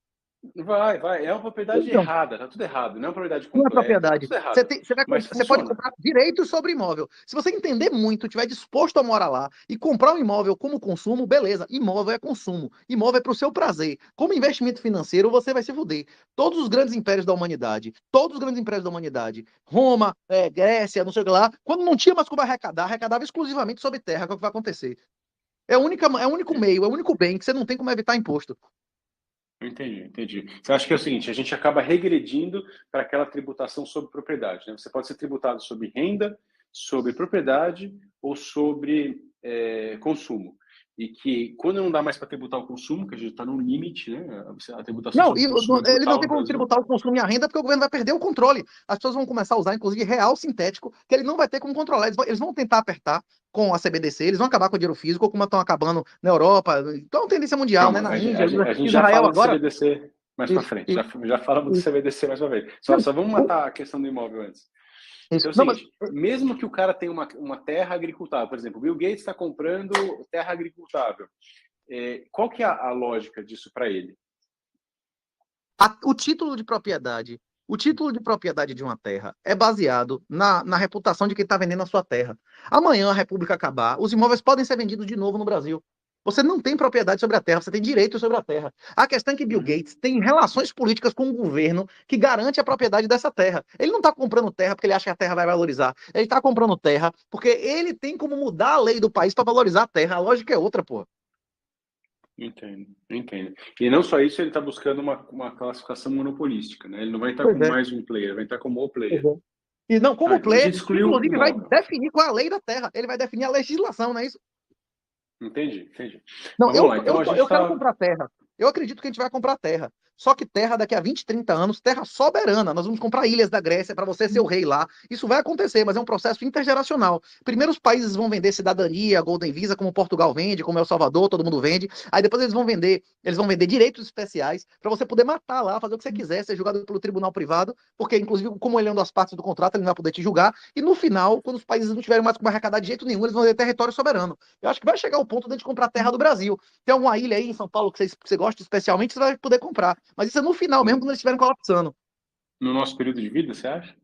Vai. É uma propriedade errada, tá tudo errado. Não é uma propriedade completa. Não é propriedade. Tá tudo errado. Você pode comprar direitos sobre imóvel. Se você entender muito, estiver disposto a morar lá e comprar um imóvel como consumo, beleza. Imóvel é consumo. Imóvel é para o seu prazer. Como investimento financeiro, você vai se fuder. Todos os grandes impérios da humanidade, Roma, Grécia, não sei o que lá, quando não tinha mais como arrecadava exclusivamente sobre terra, que é o que vai acontecer. É o único meio, é o único bem que você não tem como evitar imposto. Entendi. Você acha que é o seguinte, a gente acaba regredindo para aquela tributação sobre propriedade, né? Você pode ser tributado sobre renda, sobre propriedade ou sobre consumo. E que quando não dá mais para tributar o consumo, que a gente está no limite, né? A tributação sobre o consumo ele não tem como tributar o consumo e a renda porque o governo vai perder o controle. As pessoas vão começar a usar, inclusive, real sintético, que ele não vai ter como controlar. Eles vão tentar apertar com a CBDC, eles vão acabar com o dinheiro físico, como estão acabando na Europa. Então, é uma tendência mundial, né? Na Índia, a gente Israel já fala agora. Do CBDC mais para frente. Já falamos do CBDC mais uma vez. Só vamos matar a questão do imóvel antes. Então, é o seguinte, mesmo que o cara tenha uma terra agricultável, por exemplo, o Bill Gates está comprando terra agricultável, qual que é a lógica disso para ele? O título de propriedade. O título de propriedade de uma terra é baseado na reputação de quem está vendendo a sua terra. Amanhã a República acabar, os imóveis podem ser vendidos de novo no Brasil. Você não tem propriedade sobre a terra, você tem direito sobre a terra. A questão é que Bill Gates tem relações políticas com o governo que garante a propriedade dessa terra. Ele não está comprando terra porque ele acha que a terra vai valorizar. Ele está comprando terra porque ele tem como mudar a lei do país para valorizar a terra. A lógica é outra, pô. Entendo. E não só isso, ele está buscando uma classificação monopolística, né? Ele não vai estar com mais um player, vai estar como o player. E não, como Então a player, gente excluiu inclusive vai imóvel. definir qual é a lei da terra. Ele vai definir a legislação, não é isso? Entendi. Não, Mas vamos lá, então eu quero comprar terra. Eu acredito que a gente vai comprar terra. Só que terra daqui a 20, 30 anos, terra soberana. Nós vamos comprar ilhas da Grécia para você ser o rei lá. Isso vai acontecer, mas é um processo intergeracional. Primeiro os países vão vender cidadania, Golden Visa, como Portugal vende, como El Salvador, todo mundo vende. Aí depois eles vão vender direitos especiais para você poder matar lá, fazer o que você quiser, ser julgado pelo tribunal privado, porque inclusive como ele é uma das partes do contrato, ele não vai poder te julgar. E no final, quando os países não tiverem mais como arrecadar de jeito nenhum, eles vão ter território soberano. Eu acho que vai chegar o ponto de a gente comprar terra do Brasil. Tem alguma ilha aí em São Paulo que você gosta especialmente, você vai poder comprar. Mas isso é no final mesmo, quando eles estiverem colapsando. No nosso período de vida, você acha?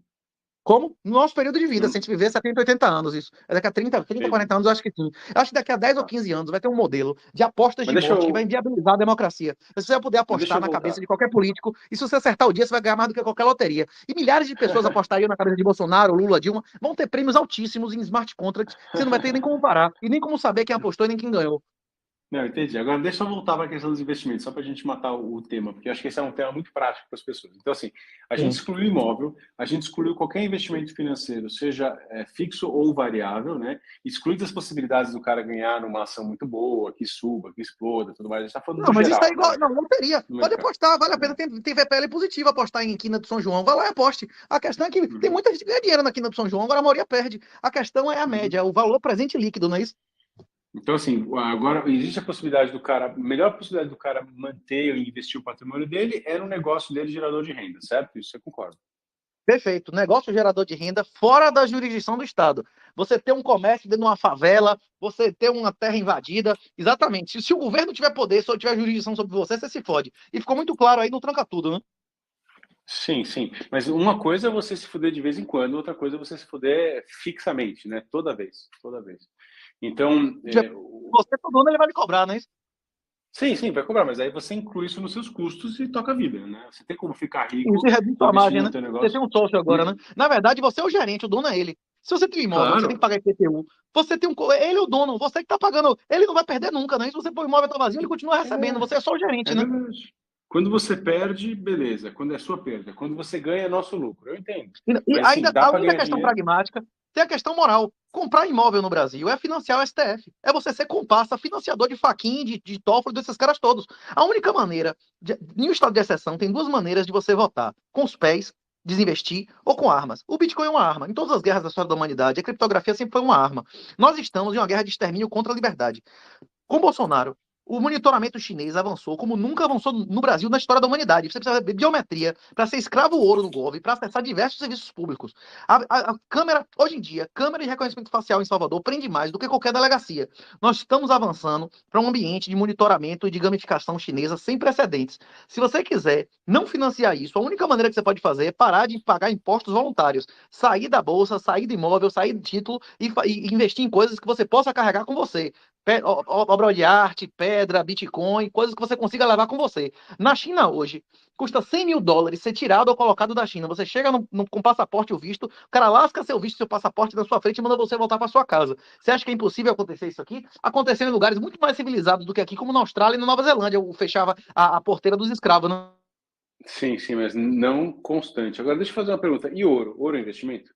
Como? No nosso período de vida, se a gente viver 70, 80 anos, isso. Daqui a 30, 40 anos, eu acho que sim. Eu acho que daqui a 10 ou 15 anos vai ter um modelo de apostas de morte que vai inviabilizar a democracia. Você vai poder apostar na cabeça de qualquer político, e se você acertar o dia, você vai ganhar mais do que qualquer loteria. E milhares de pessoas apostariam na cabeça de Bolsonaro, Lula, Dilma, vão ter prêmios altíssimos em smart contracts, você não vai ter nem como parar, e nem como saber quem apostou e nem quem ganhou. Não, entendi. Agora, deixa eu voltar para a questão dos investimentos, só para a gente matar o tema, porque eu acho que esse é um tema muito prático para as pessoas. Então, assim, a gente excluiu imóvel, a gente excluiu qualquer investimento financeiro, seja fixo ou variável, né? Excluído as possibilidades do cara ganhar numa ação muito boa, que suba, que exploda, tudo mais. A gente está falando Não, do mas geral, isso é igual. né? Não, loteria. Pode apostar, vale a pena. Tem VPL positivo apostar em Quina do São João. Vai lá e aposte. A questão é que tem muita gente que ganha dinheiro na Quina do São João, agora a maioria perde. A questão é a média, o valor presente líquido, não é isso? Então, assim, agora existe a possibilidade do cara, a melhor possibilidade do cara manter e investir o patrimônio dele é no negócio dele gerador de renda, certo? Isso você concorda? Perfeito. Negócio gerador de renda fora da jurisdição do Estado. Você ter um comércio dentro de uma favela, você ter uma terra invadida. Exatamente. Se o governo tiver poder, se eu tiver jurisdição sobre você, você se fode. E ficou muito claro aí no Tranca Tudo, né? Sim. Mas uma coisa é você se fuder de vez em quando, outra coisa é você se fuder fixamente, né? Toda vez. Então, você, todo ano, ele vai me cobrar, não é isso? Sim, vai cobrar, mas aí você inclui isso nos seus custos e toca a vida, né? Você tem como ficar rico Isso reduz sua margem, né? no teu Você negócio. tem um sócio agora, né? Na verdade, você é o gerente, o dono é ele. Se você tem um imóvel, Claro. você tem que pagar IPTU. Você tem ele é o dono, você que tá pagando. Ele não vai perder nunca, né? Se você põe o imóvel tá vazio, ele continua recebendo. Você é só o gerente, né? Verdade. Quando você perde, beleza. Quando é sua perda. Quando você ganha, é nosso lucro. Eu entendo. E mas, ainda, assim, dá além da questão dinheiro. pragmática, tem a questão moral. Comprar imóvel no Brasil é financiar o STF. É você ser comparsa, financiador de Fachin, de Toffoli, desses caras todos. A única maneira, em um estado de exceção, tem duas maneiras de você votar: com os pés, desinvestir, ou com armas. O Bitcoin é uma arma. Em todas as guerras da história da humanidade, a criptografia sempre foi uma arma. Nós estamos em uma guerra de extermínio contra a liberdade. Com Bolsonaro, o monitoramento chinês avançou como nunca avançou no Brasil na história da humanidade. Você precisa de biometria para ser escravo ouro no Gov, para acessar diversos serviços públicos. A câmera, hoje em dia, câmera de reconhecimento facial em Salvador prende mais do que qualquer delegacia. Nós estamos avançando para um ambiente de monitoramento e de gamificação chinesa sem precedentes. Se você quiser não financiar isso, a única maneira que você pode fazer é parar de pagar impostos voluntários, sair da bolsa, sair do imóvel, sair do título e investir em coisas que você possa carregar com você. Obra de arte, pedra, Bitcoin, coisas que você consiga levar com você. Na China hoje, custa $100 mil ser tirado ou colocado da China. Você chega com passaporte ou visto, o cara lasca seu visto, seu passaporte na sua frente e manda você voltar para sua casa. Você acha que é impossível acontecer isso aqui? Aconteceu em lugares muito mais civilizados do que aqui, como na Austrália e na Nova Zelândia. Eu fechava a porteira dos escravos, né? Sim, mas não constante. Agora, deixa eu fazer uma pergunta. E ouro? Ouro é investimento?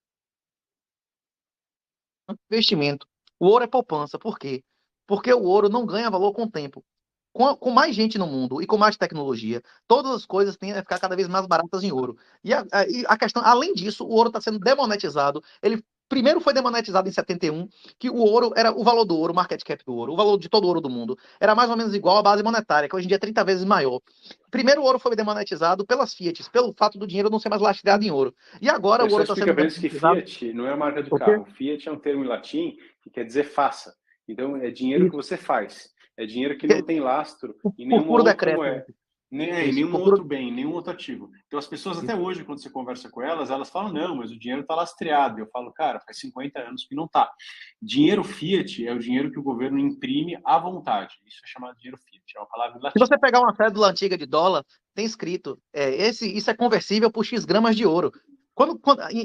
Investimento. O ouro é poupança. Por quê? Porque o ouro não ganha valor com o tempo. Com mais gente no mundo e com mais tecnologia, todas as coisas tendem a ficar cada vez mais baratas em ouro. E a questão, além disso, o ouro está sendo demonetizado. Ele primeiro foi demonetizado em 71, que o ouro era o valor do ouro, o market cap do ouro, o valor de todo o ouro do mundo, era mais ou menos igual à base monetária, que hoje em dia é 30 vezes maior. Primeiro o ouro foi demonetizado pelas Fiat, pelo fato do dinheiro não ser mais lastreado em ouro. E agora o ouro está sendo demonetizado. Que Fiat não é a marca do carro. Fiat é um termo em latim que quer dizer faça. Então, é dinheiro que você faz. É dinheiro que não tem lastro em Por nenhuma puro outra decreto. moeda. Em Isso, nenhum por outro puro... bem, nenhum outro ativo. Então, as pessoas, até Isso. hoje, quando você conversa com elas falam, não, mas o dinheiro está lastreado. Eu falo, cara, faz 50 anos que não está. Dinheiro fiat é o dinheiro que o governo imprime à vontade. Isso é chamado dinheiro fiat, é uma palavra em Se latim. você pegar uma cédula antiga de dólar, tem escrito, isso é conversível por X gramas de ouro.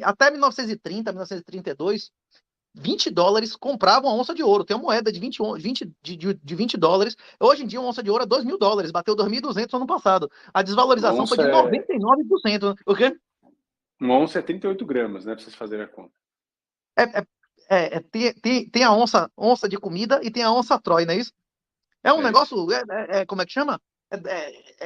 Até 1930, 1932, $20 comprava uma onça de ouro. Tem uma moeda de $20. Hoje em dia, uma onça de ouro é $2.000. Bateu 2.200 no ano passado. A Uma desvalorização foi onça de é, 99%. Né? O quê? uma onça é 38 gramas, né? Pra vocês fazerem a conta. É, tem a onça de comida e tem a onça Troy, não é isso? É um É isso. negócio, como é que chama?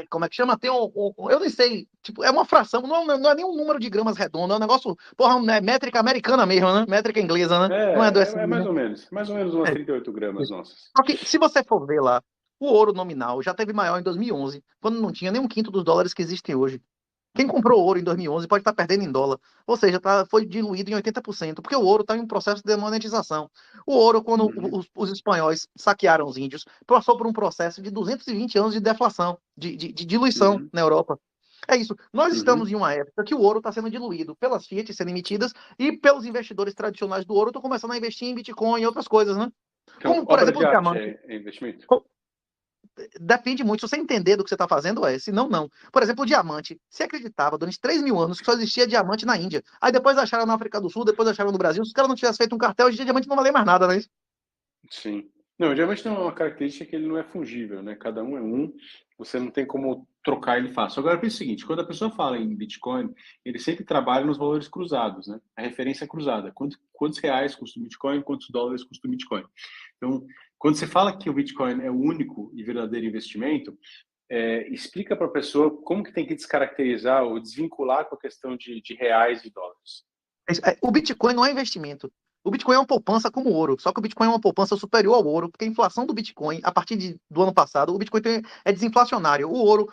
Como é que chama? Tem eu nem sei, tipo, é uma fração, não é nem um número de gramas redondo, é um negócio, porra, é métrica americana mesmo, né? Métrica inglesa, né? Não é do SI, É né? mais ou menos umas É, 38 gramas isso. nossas. Só que, se você for ver lá, o ouro nominal já teve maior em 2011, quando não tinha nem um quinto dos dólares que existem hoje. Quem comprou ouro em 2011 pode estar perdendo em dólar. Ou seja, foi diluído em 80%, porque o ouro está em um processo de monetização. O ouro, quando Uhum, os espanhóis saquearam os índios, passou por um processo de 220 anos de deflação, de diluição uhum, na Europa. É isso. Nós estamos uhum. em uma época que o ouro está sendo diluído pelas fiat sendo emitidas e pelos investidores tradicionais do ouro estão começando a investir em Bitcoin e outras coisas, né? Então, Como, por obra exemplo, de o arte diamante. é investimento? Depende muito. Se você entender do que você está fazendo, se não, não. Por exemplo, o diamante. Se acreditava durante 3.000 anos que só existia diamante na Índia. Aí depois acharam na África do Sul, depois acharam no Brasil. Se os caras não tivessem feito um cartel, hoje em dia diamante não valia mais nada, né? Sim. Não, o diamante tem uma característica que ele não é fungível, né? Cada um é um, você não tem como trocar ele fácil. Agora, pensa o seguinte, quando a pessoa fala em Bitcoin, ele sempre trabalha nos valores cruzados, né? A referência é cruzada. Quantos reais custa o Bitcoin, quantos dólares custa o Bitcoin? Então, quando você fala que o Bitcoin é o único e verdadeiro investimento, explica para a pessoa como que tem que descaracterizar ou desvincular com a questão de reais e dólares. O Bitcoin não é investimento. O Bitcoin é uma poupança como o ouro. Só que o Bitcoin é uma poupança superior ao ouro, porque a inflação do Bitcoin, a partir do ano passado, o Bitcoin é desinflacionário. O ouro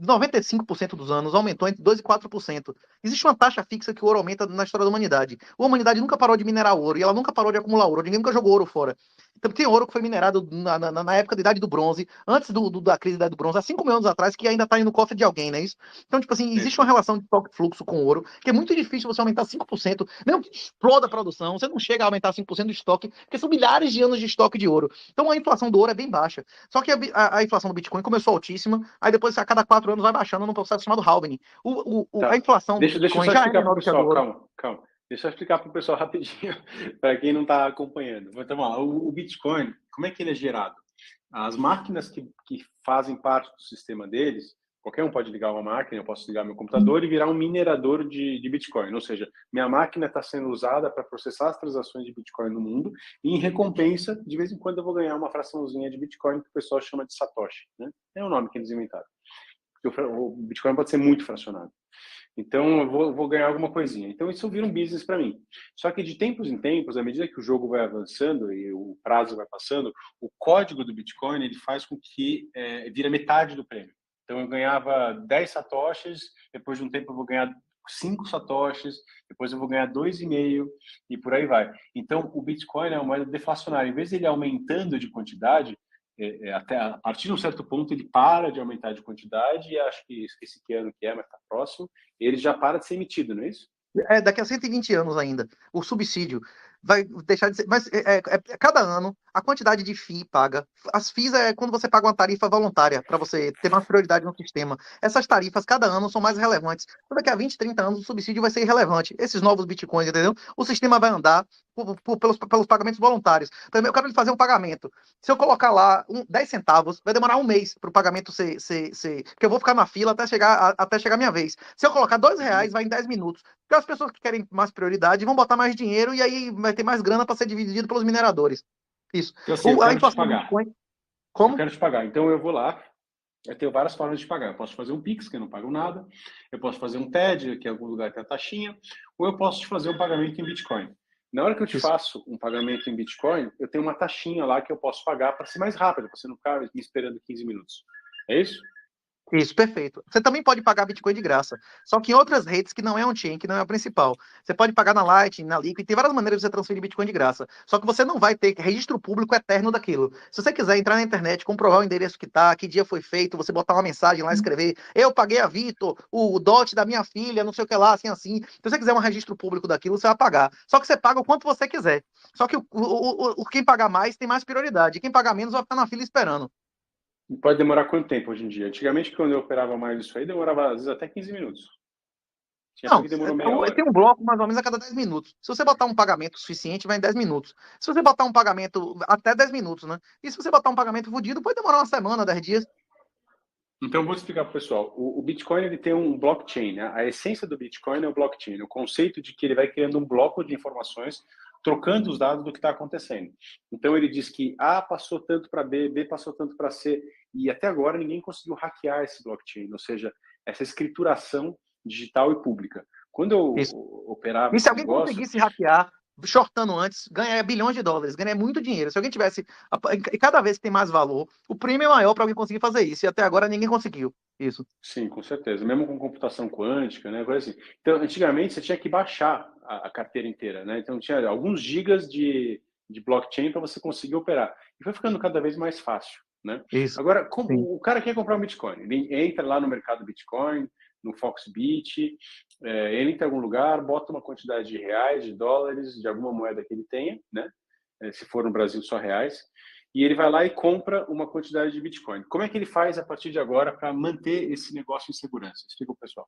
95% dos anos aumentou entre 2% e 4%. Existe uma taxa fixa que o ouro aumenta na história da humanidade. A humanidade nunca parou de minerar ouro e ela nunca parou de acumular ouro. Ninguém nunca jogou ouro fora. Então, tem ouro que foi minerado na época da Idade do Bronze, antes da crise da Idade do Bronze, há 5 mil anos atrás, que ainda está aí no cofre de alguém, não é isso? Então, tipo assim, existe uma Perfeito. relação de toque-fluxo com o ouro, que é muito difícil você aumentar 5%, mesmo que exploda a produção, você não chega a aumentar 5% do estoque, porque são milhares de anos de estoque de ouro. Então, a inflação do ouro é bem baixa. Só que a inflação do Bitcoin começou altíssima, aí depois a cada 4 anos vai baixando num processo chamado halving. A Tá. inflação do Deixa eu Bitcoin só já é explicar para o menor do que a do pessoal, ouro. calma, calma. Deixa eu explicar para o pessoal rapidinho, para quem não está acompanhando. Então, vamos lá, o Bitcoin, como é que ele é gerado? As máquinas que fazem parte do sistema deles, qualquer um pode ligar uma máquina, eu posso ligar meu computador e virar um minerador de Bitcoin. Ou seja, minha máquina está sendo usada para processar as transações de Bitcoin no mundo e, em recompensa, de vez em quando eu vou ganhar uma fraçãozinha de Bitcoin que o pessoal chama de Satoshi. Né? É o nome que eles inventaram. O Bitcoin pode ser muito fracionado. Então, eu vou ganhar alguma coisinha. Então, isso vira um business para mim. Só que de tempos em tempos, à medida que o jogo vai avançando e o prazo vai passando, o código do Bitcoin ele faz com que vira metade do prêmio. Então, eu ganhava 10 satoshis, depois de um tempo eu vou ganhar 5 satoshis, depois eu vou ganhar 2,5 e por aí vai. Então, o Bitcoin é uma moeda deflacionária. Em vez de ele aumentando de quantidade, até a partir de um certo ponto ele para de aumentar de quantidade e acho que esse ano que mas está próximo, ele já para de ser emitido, não é isso? Daqui a 120 anos ainda, o subsídio vai deixar de ser. Mas cada ano, a quantidade de FII paga. As FIIs é quando você paga uma tarifa voluntária para você ter mais prioridade no sistema. Essas tarifas, cada ano, são mais relevantes. Então, daqui a 20, 30 anos, o subsídio vai ser irrelevante. Esses novos bitcoins, entendeu? O sistema vai andar pelos pagamentos voluntários. Por exemplo, eu quero fazer um pagamento. Se eu colocar lá 10 centavos, vai demorar um mês para o pagamento ser. Porque eu vou ficar na fila até chegar a minha vez. Se eu colocar Uhum. R$ 2, vai em 10 minutos. Porque as pessoas que querem mais prioridade vão botar mais dinheiro e aí vai ter mais grana para ser dividido pelos mineradores. Isso. Então, assim, eu A quero te inflação do pagar. Bitcoin, Eu como? quero te pagar. Então, eu vou lá. Eu tenho várias formas de pagar. Eu posso fazer um Pix, que eu não pago nada. Eu posso fazer um TED, que em algum lugar tem a taxinha. Ou eu posso te fazer um pagamento em Bitcoin. Na hora que eu te Isso. faço um pagamento em Bitcoin, eu tenho uma taxinha lá que eu posso pagar para ser mais rápido, para você não ficar me esperando 15 minutos. É isso? Isso, perfeito. Você também pode pagar Bitcoin de graça. Só que em outras redes que não é on-chain, que não é a principal. Você pode pagar na Lightning, na Liquid, tem várias maneiras de você transferir Bitcoin de graça. Só que você não vai ter registro público eterno daquilo. Se você quiser entrar na internet, comprovar o endereço que tá, que dia foi feito, você botar uma mensagem lá, escrever, eu paguei a Vitor, o DOT da minha filha, não sei o que lá, assim, assim. Se você quiser um registro público daquilo, você vai pagar. Só que você paga o quanto você quiser. Só que quem pagar mais tem mais prioridade. Quem pagar menos vai ficar na fila esperando. Pode demorar quanto tempo hoje em dia? Antigamente, quando eu operava mais isso aí, demorava às vezes até 15 minutos. Tinha época Não, que demorou meia tem hora. um bloco mais ou menos a cada 10 minutos. Se você botar um pagamento suficiente, vai em 10 minutos. Se você botar um pagamento até 10 minutos, né? E se você botar um pagamento fodido, pode demorar uma semana, 10 dias. Então, eu vou explicar para o pessoal. O Bitcoin ele tem um blockchain, né? A essência do Bitcoin é o blockchain, o conceito de que ele vai criando um bloco de informações, trocando os dados do que está acontecendo. Então, ele diz que A passou tanto para B, B passou tanto para C, e até agora ninguém conseguiu hackear esse blockchain, ou seja, essa escrituração digital e pública. Quando eu Isso. operava E se esse alguém negócio, conseguisse hackear, shortando antes, ganharia bilhões de dólares, ganharia muito dinheiro. Se alguém tivesse. E cada vez que tem mais valor, o prêmio é maior para alguém conseguir fazer isso. E até agora ninguém conseguiu isso. sim, com certeza. Mesmo com computação quântica, né? Coisa assim. Então, antigamente você tinha que baixar a carteira inteira, né? Então tinha alguns gigas de blockchain para você conseguir operar. E foi ficando cada vez mais fácil, né? Isso. Agora, Sim. como o cara quer comprar um Bitcoin, ele entra lá no mercado Bitcoin, no Foxbit, ele entra em algum lugar, bota uma quantidade de reais, de dólares, de alguma moeda que ele tenha, né? Se for no Brasil, só reais, e ele vai lá e compra uma quantidade de Bitcoin. Como é que ele faz a partir de agora para manter esse negócio em segurança? Explica o pessoal.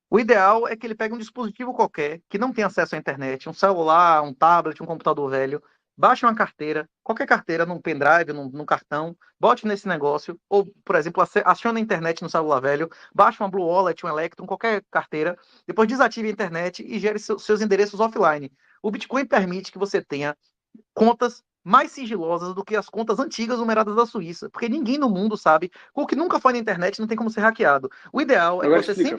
O ideal é que ele pegue um dispositivo qualquer, que não tem acesso à internet, um celular, um tablet, um computador velho, baixe uma carteira, qualquer carteira, num pendrive, num cartão, bote nesse negócio, ou, por exemplo, acione a internet no celular velho, baixe uma Blue Wallet, um Electrum, qualquer carteira, depois desative a internet e gere seus endereços offline. O Bitcoin permite que você tenha contas mais sigilosas do que as contas antigas numeradas da Suíça, porque ninguém no mundo sabe, o que nunca foi na internet não tem como ser hackeado. O ideal é que Agora você explica.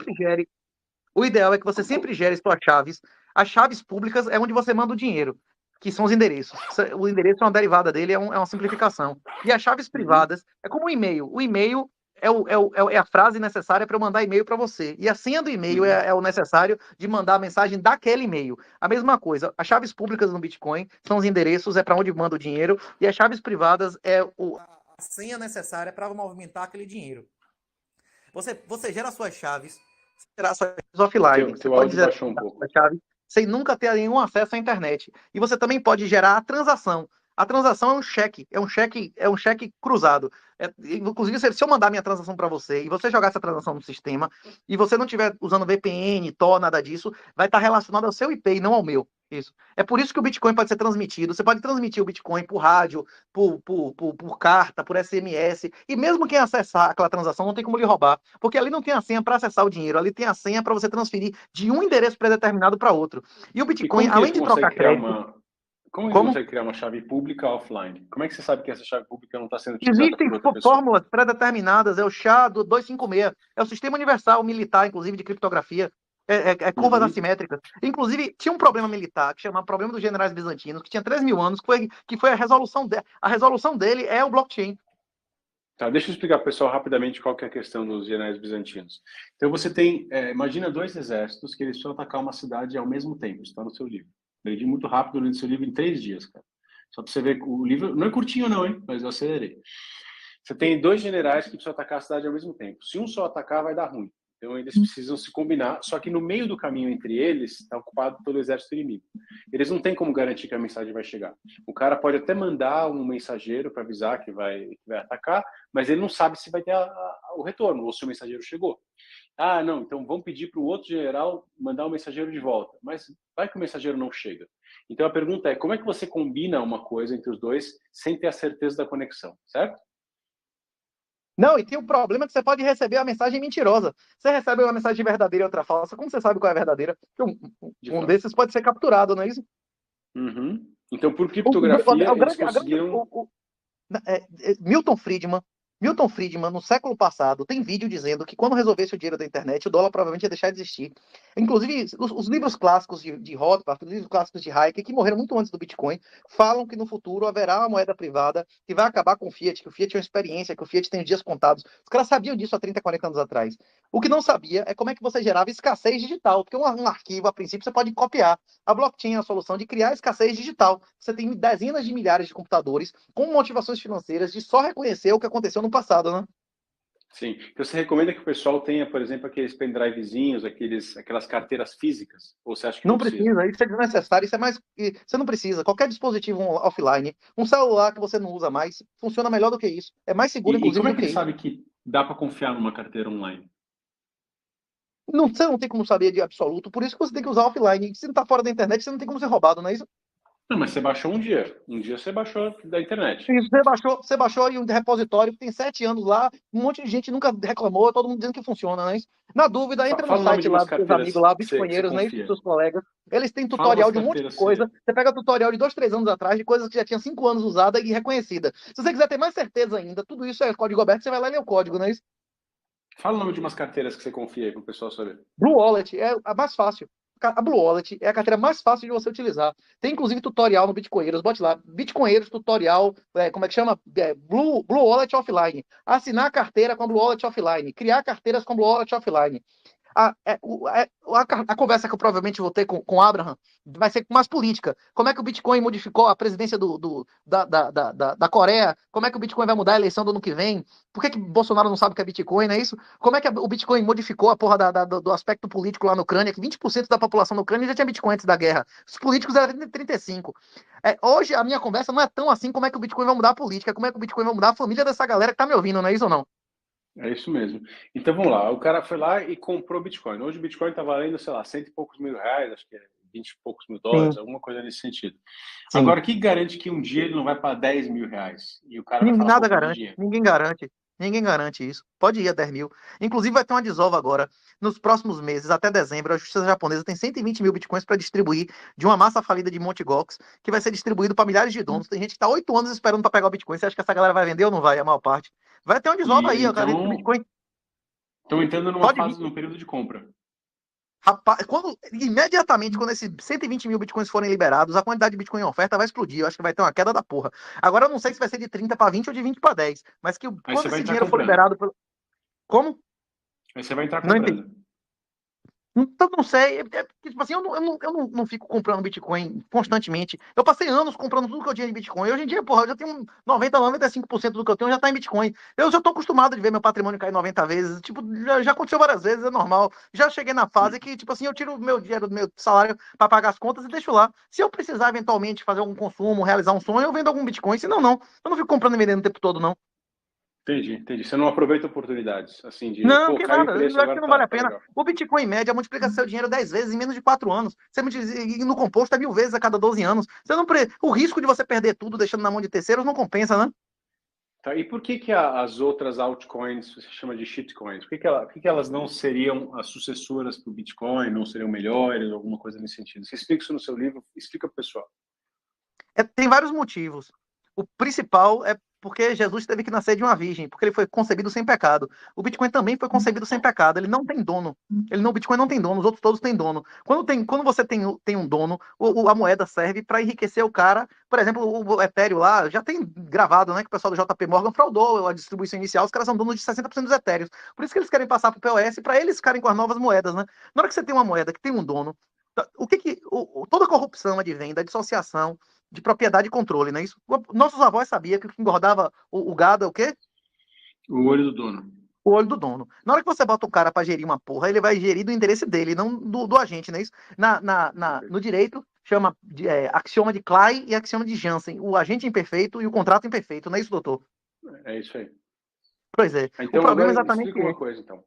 sempre gere suas chaves. As chaves públicas é onde você manda o dinheiro, que são os endereços. O endereço é uma derivada dele, é uma simplificação. E as chaves privadas é como o e-mail. O e-mail é a frase necessária para eu mandar e-mail para você. E a senha do e-mail é o necessário de mandar a mensagem daquele e-mail. A mesma coisa. As chaves públicas no Bitcoin são os endereços, é para onde manda o dinheiro. E as chaves privadas é a senha necessária para movimentar aquele dinheiro. Você gera suas chaves, gerar suas chaves offline. Você Teu pode áudio gerar baixou um pouco. suas chaves sem nunca ter nenhum acesso à internet. E você também pode gerar a transação. A transação é um cheque cruzado. Inclusive, se eu mandar minha transação para você e você jogar essa transação no sistema e você não estiver usando VPN, Tor, nada disso, vai estar relacionado ao seu IP e não ao meu. Isso. É por isso que o Bitcoin pode ser transmitido. Você pode transmitir o Bitcoin por rádio, por carta, por SMS. E mesmo quem acessar aquela transação não tem como lhe roubar. Porque ali não tem a senha para acessar o dinheiro. Ali tem a senha para você transferir de um endereço predeterminado para outro. E o E Bitcoin, como que além tu de trocar consegue criar crédito, uma. Como que tu como? consegue criar uma chave pública offline? Como é que você sabe que essa chave pública não está sendo utilizada Existem por outra pessoa? fórmulas pré-determinadas. É o SHA-256. É o Sistema Universal Militar, inclusive, de criptografia. Curvas Uhum. assimétricas. Inclusive, tinha um problema militar que chamava Problema dos Generais Bizantinos, que tinha 3 mil anos, que foi a resolução dele. A resolução dele é o blockchain. Tá, deixa eu explicar para o pessoal rapidamente qual que é a questão dos generais bizantinos. Então você tem, imagina dois exércitos que eles precisam atacar uma cidade ao mesmo tempo, está no seu livro. Eu li muito rápido no seu livro em 3 dias, cara. Só para você ver, o livro não é curtinho não, hein? Mas eu acelerei. Você tem dois generais que precisam atacar a cidade ao mesmo tempo. Se um só atacar, vai dar ruim. Então eles precisam se combinar, só que no meio do caminho entre eles está ocupado pelo exército inimigo. Eles não têm como garantir que a mensagem vai chegar. O cara pode até mandar um mensageiro para avisar que vai atacar, mas ele não sabe se vai ter o retorno ou se o mensageiro chegou. Ah, não, então vamos pedir para o outro general mandar o mensageiro de volta. Mas vai que o mensageiro não chega. Então a pergunta é, como é que você combina uma coisa entre os dois sem ter a certeza da conexão, certo? Não, e tem o problema que você pode receber a mensagem mentirosa. Você recebe uma mensagem verdadeira e outra falsa. Como você sabe qual é a verdadeira? Um desses pode ser capturado, não é isso? Uhum. Então, por criptografia, eles conseguiram... Milton Friedman, Milton Friedman, no século passado, tem vídeo dizendo que quando resolvesse o dinheiro da internet, o dólar provavelmente ia deixar de existir. Inclusive, os livros clássicos de Rothbard, os livros clássicos de Hayek, que morreram muito antes do Bitcoin, falam que no futuro haverá uma moeda privada que vai acabar com o Fiat, que o Fiat é uma experiência, que o Fiat tem os dias contados. Os caras sabiam disso há 30, 40 anos atrás. O que não sabia é como é que você gerava escassez digital, porque um arquivo, a princípio, você pode copiar. A blockchain é a solução de criar escassez digital. Você tem dezenas de milhares de computadores com motivações financeiras de só reconhecer o que aconteceu no passado, né? Sim. Então, você recomenda que o pessoal tenha, por exemplo, aqueles pendrivezinhos, aquelas carteiras físicas? Ou você acha que Não não precisa? precisa, isso é desnecessário, isso é mais. Você não precisa. Qualquer dispositivo offline, um celular que você não usa mais, funciona melhor do que isso. É mais seguro, E inclusive, como é do que que ele isso. sabe que dá para confiar numa carteira online? Não, você não tem como saber de absoluto, por isso que você tem que usar offline. Se não está fora da internet, você não tem como ser roubado, não é isso? Não, mas você baixou um dia. Um dia você baixou da internet. Isso, você baixou aí um repositório que tem 7 anos lá, um monte de gente nunca reclamou, todo mundo dizendo que funciona, não é isso? Na dúvida, entra no Fala o nome de site lá umas dos seus carteiras amigos lá, que você bitcoinheiros, né, dos confia. seus colegas. Eles têm Fala umas tutorial de um monte de carteiras coisa. que... Você pega tutorial de 2, 3 anos atrás, de coisas que já tinha 5 anos usada e reconhecida. Se você quiser ter mais certeza ainda, tudo isso é código aberto, você vai lá e lê o código, não é isso? Fala o nome de umas carteiras que você confia aí para o pessoal saber. Blue Wallet é a mais fácil. A Blue Wallet é a carteira mais fácil de você utilizar. Tem inclusive tutorial no Bitcoinheiros. Bote lá, Bitcoinheiros tutorial, como é que chama? Blue Wallet Offline. Assinar a carteira com a Blue Wallet Offline. Criar carteiras com a Blue Wallet Offline. A conversa que eu provavelmente vou ter com o Abraham vai ser mais política. Como é que o Bitcoin modificou a presidência da Coreia? Como é que o Bitcoin vai mudar a eleição do ano que vem? Por que Bolsonaro não sabe o que é Bitcoin, não é isso? Como é que o Bitcoin modificou a porra do aspecto político lá na Ucrânia? Que 20% da população na Ucrânia já tinha Bitcoin antes da guerra. Os políticos eram 35%. Hoje a minha conversa não é tão assim como é que o Bitcoin vai mudar a política, como é que o Bitcoin vai mudar a família dessa galera que tá me ouvindo, não é isso ou não? É isso mesmo. Então vamos lá. O cara foi lá e comprou Bitcoin. Hoje o Bitcoin está valendo, sei lá, cento e poucos mil reais, acho que é 20 e poucos mil dólares, Sim, alguma coisa nesse sentido. sim. Agora, o que garante que um dia ele não vai para 10 mil reais? E o cara vai falar, pô, Nada perdi garante, dinheiro. ninguém garante. Ninguém garante isso. Pode ir a 10 mil. Inclusive, vai ter uma desova agora. Nos próximos meses, até dezembro, a Justiça Japonesa tem 120 mil bitcoins para distribuir de uma massa falida de Mt. Gox, que vai ser distribuído para milhares de donos. Tem gente que está 8 anos esperando para pegar o Bitcoin. Você acha que essa galera vai vender ou não vai? A maior parte. Vai ter uma desova E aí, ó, cara, de então Bitcoin. estão entrando numa Pode vir. fase, num período de compra. Rapaz, imediatamente, quando esses 120 mil bitcoins forem liberados, a quantidade de bitcoin em oferta vai explodir. Eu acho que vai ter uma queda da porra. Agora, eu não sei se vai ser de 30 para 20 ou de 20 para 10, mas que Aí você quando vai esse entrar dinheiro for comprando. liberado. Como? Aí você vai entrar Não entendi. comprando. Então, não sei. Tipo assim, eu não fico comprando Bitcoin constantemente. Eu passei anos comprando tudo que eu tinha de Bitcoin. Hoje em dia, porra, eu já tenho 90, 95% do que eu tenho já tá em Bitcoin. Eu já tô acostumado de ver meu patrimônio cair 90 vezes. Tipo, já aconteceu várias vezes, é normal. Já cheguei na fase que, tipo assim, eu tiro o meu dinheiro do meu salário para pagar as contas e deixo lá. Se eu precisar eventualmente fazer algum consumo, realizar um sonho, eu vendo algum Bitcoin. Se não, não. Eu não fico comprando e vendendo o tempo todo, não. Entendi, entendi. Você não aproveita oportunidades, assim, de, Não, pô, que caiu o nada. preço, Eu acho que agora não vale a tá pena. legal. O Bitcoin, em média, multiplica seu dinheiro 10 vezes em menos de 4 anos. Você e no composto é 1000 vezes a cada 12 anos. O risco de você perder tudo deixando na mão de terceiros não compensa, né? Tá, e por que que as outras altcoins, você chama de shitcoins, por que que elas não seriam as sucessoras do Bitcoin, não seriam melhores, alguma coisa nesse sentido? Você explica isso no seu livro, explica para o pessoal. Tem vários motivos. O principal é porque Jesus teve que nascer de uma virgem, porque ele foi concebido sem pecado. O Bitcoin também foi concebido sem pecado. Ele não tem dono. O Bitcoin não tem dono, os outros todos têm dono. Quando você tem um dono, a moeda serve para enriquecer o cara. Por exemplo, o Ethereum lá, já tem gravado, né, que o pessoal do JP Morgan fraudou a distribuição inicial, os caras são donos de 60% dos Ethereums. Por isso que eles querem passar para o POS, para eles ficarem com as novas moedas, né? Na hora que você tem uma moeda que tem um dono, toda corrupção advém da dissociação de propriedade e controle, né? Isso, nossos avós sabiam que o que engordava o gado é o quê? O olho do dono. O olho do dono. Na hora que você bota o cara para gerir uma porra, ele vai gerir do interesse dele, não do agente, né? Isso, no direito, chama axioma de Clay e axioma de Jansen. O agente imperfeito e o contrato imperfeito, não é isso, doutor? É isso aí. Pois é. O Então, problema é agora me exatamente explica uma esse. coisa, então.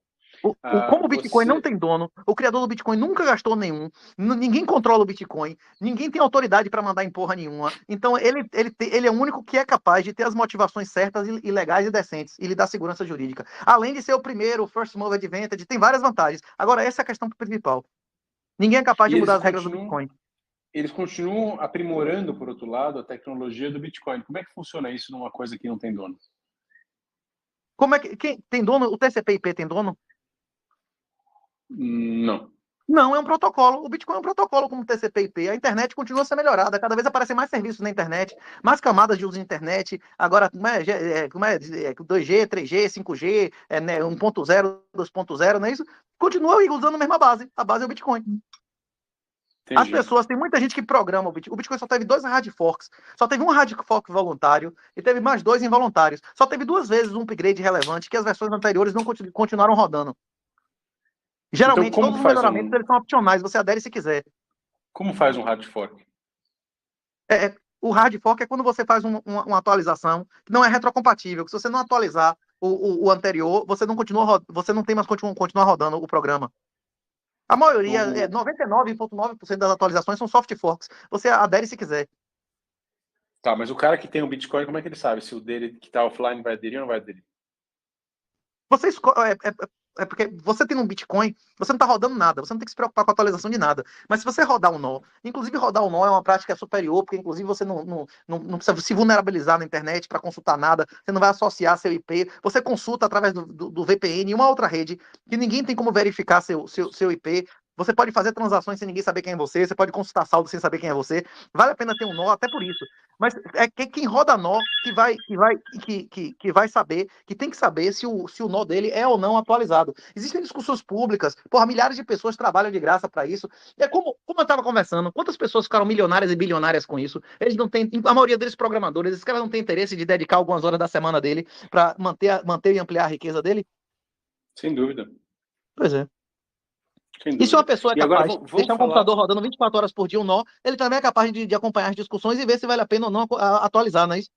Como o Bitcoin não Você... tem dono, o criador do Bitcoin nunca gastou nenhum, ninguém controla o Bitcoin, ninguém tem autoridade para mandar em porra nenhuma. Então ele é o único que é capaz de ter as motivações certas e legais e decentes e lhe dá segurança jurídica. Além de ser o primeiro, o first mover advantage, tem várias vantagens. Agora, essa é a questão principal. Ninguém é capaz E de mudar as regras do Bitcoin. eles continuam aprimorando, por outro lado, a tecnologia do Bitcoin. Como é que funciona isso numa coisa que não tem dono? Como é que quem tem dono? O TCP/IP tem dono? Não. Não, é um protocolo. O Bitcoin é um protocolo como o TCP/IP. A internet continua a ser melhorada. Cada vez aparecem mais serviços na internet, mais camadas de uso de internet. Agora, como é 2G, 3G, 5G, né, 1.0, 2.0, não é isso? Continua usando a mesma base. A base é o Bitcoin. As Entendi. pessoas, tem muita gente que programa o Bitcoin. O Bitcoin só teve 2 hard forks. Só teve um hard fork voluntário e teve mais 2 involuntários. Só teve 2 vezes um upgrade relevante que as versões anteriores não continuaram rodando. Então, Geralmente, todos os melhoramentos eles são opcionais, você adere se quiser. como faz um hard fork? O hard fork é quando você faz uma atualização que não é retrocompatível, que se você não atualizar o anterior, você não continua, você não tem mais continuar rodando o programa. A maioria, 99,9% das atualizações são soft forks. Você adere se quiser. Tá, mas o cara que tem um Bitcoin, como é que ele sabe se o dele que está offline vai aderir ou não vai aderir? Você é porque você tem um Bitcoin, você não está rodando nada, você não tem que se preocupar com a atualização de nada. Mas se você rodar um nó, inclusive rodar um nó é uma prática superior, porque inclusive você não precisa se vulnerabilizar na internet para consultar nada, você não vai associar seu IP, você consulta através do VPN em uma outra rede, que ninguém tem como verificar seu IP. Você pode fazer transações sem ninguém saber quem é você pode consultar saldo sem saber quem é você. Vale a pena ter um nó até por isso. Mas é quem roda nó que vai saber, que tem que saber se o nó dele é ou não atualizado. Existem discussões públicas, porra, milhares de pessoas trabalham de graça para isso. E é como eu estava conversando, quantas pessoas ficaram milionárias e bilionárias com isso? Eles não têm, a maioria deles programadores, esses caras não têm interesse de dedicar algumas horas da semana dele para manter e ampliar a riqueza dele? Sem dúvida. Pois é. Sem E se uma dúvida. pessoa é E agora capaz de vamos deixar um falar. computador rodando 24 horas por dia um nó, ele também é capaz de acompanhar as discussões e ver se vale a pena ou não atualizar, não é isso?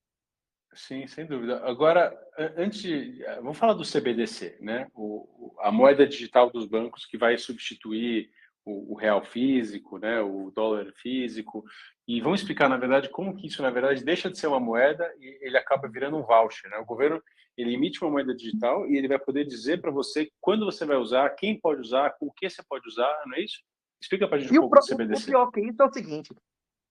Sim, sem dúvida. Agora, vamos falar do CBDC, né? A moeda digital dos bancos que vai substituir o real físico, né? O dólar físico. E vamos explicar, na verdade, como que isso, na verdade, deixa de ser uma moeda e ele acaba virando um voucher, né? O governo, ele emite uma moeda digital e ele vai poder dizer para você quando você vai usar, quem pode usar, com o que você pode usar, não é isso? Explica para a gente um E pouco do o CBDC. pior que isso é o seguinte: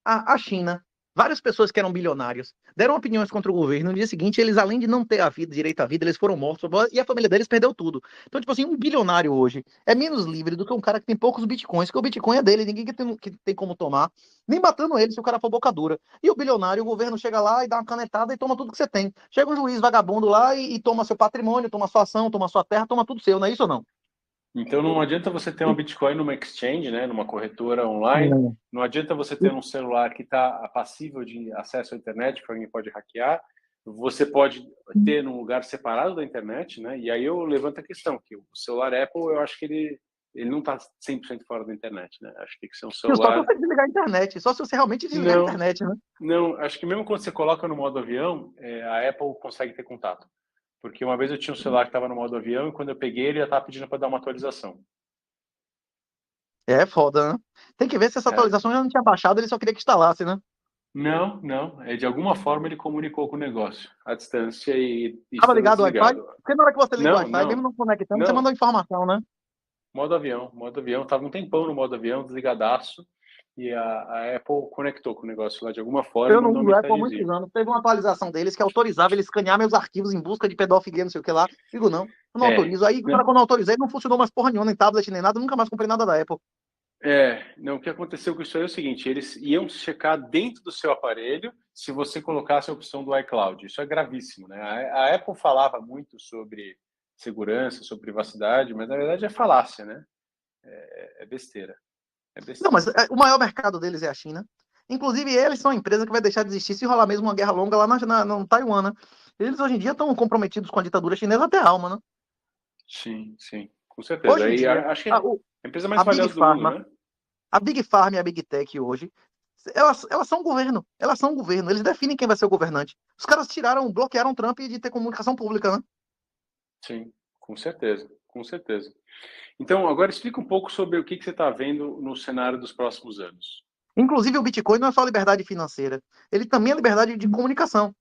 a China, várias pessoas que eram bilionários, deram opiniões contra o governo. No dia seguinte, eles, além de não ter a vida, direito à vida, eles foram mortos e a família deles perdeu tudo. Então, tipo assim, um bilionário hoje é menos livre do que um cara que tem poucos bitcoins, que o bitcoin é dele, ninguém que tem como tomar, nem matando ele se o cara for boca dura. E o bilionário, o governo chega lá e dá uma canetada e toma tudo que você tem. Chega um juiz vagabundo lá e toma seu patrimônio, toma sua ação, toma sua terra, toma tudo seu, não é isso ou não? Então não adianta você ter uma Bitcoin numa exchange, né, numa corretora online, Não. não adianta você ter um celular que está passível de acesso à internet, que alguém pode hackear, você pode ter num lugar separado da internet, né, e aí eu levanto a questão, que o celular Apple, eu acho que ele não está 100% fora da internet, né, acho que tem que ser um Só se celular... você desligar a internet, só se você realmente desligar a Não, internet, né? não, acho que mesmo quando você coloca no modo avião, a Apple consegue ter contato. Porque uma vez eu tinha um celular que estava no modo avião e quando eu peguei ele já estava pedindo para dar uma atualização. É foda, né? Tem que ver se essa É. atualização já não tinha baixado, ele só queria que instalasse, né? Não, não. De alguma forma ele comunicou com o negócio, à distância e Tava estando ligado o Wi-Fi? desligado. Porque na hora que você liga o Não, Wi-Fi, mesmo não, não conectando, você não. manda informação, né? Modo avião, modo avião. Tava um tempão no modo avião, desligadaço, e a Apple conectou com o negócio lá de alguma forma Eu e não mandou uma uso o Apple há mensagenzinha. muitos anos. Teve uma atualização deles que autorizava ele escanear meus arquivos em busca de pedofilia, não sei o que lá. Digo, não, eu não É, autorizo. Aí, quando eu autorizei, não funcionou mais porra nenhuma, nem tablet, nem nada. Nunca mais comprei nada da Apple. não, o que aconteceu com isso aí é o seguinte, eles iam checar dentro do seu aparelho se você colocasse a opção do iCloud. Isso é gravíssimo, né? A Apple falava muito sobre segurança, sobre privacidade, mas na verdade é falácia, né? É besteira. É Não, besteira. mas o maior mercado deles é a China. Inclusive, eles são a empresa que vai deixar de existir se rolar mesmo uma guerra longa lá no Taiwan, né? Eles hoje em dia estão comprometidos com a ditadura chinesa até a alma, né? Sim, sim, com certeza. Hoje em Aí dia, acho que é a empresa mais a Big valiosa do mundo, Pharma, né? a Big Pharma e a Big Tech hoje, elas são governo. Elas são governo. Eles definem quem vai ser o governante. Os caras bloquearam o Trump de ter comunicação pública, né? Sim, com certeza, com certeza. Então, agora explica um pouco sobre o que você está vendo no cenário dos próximos anos. Inclusive, o Bitcoin não é só liberdade financeira. Ele também é liberdade de comunicação.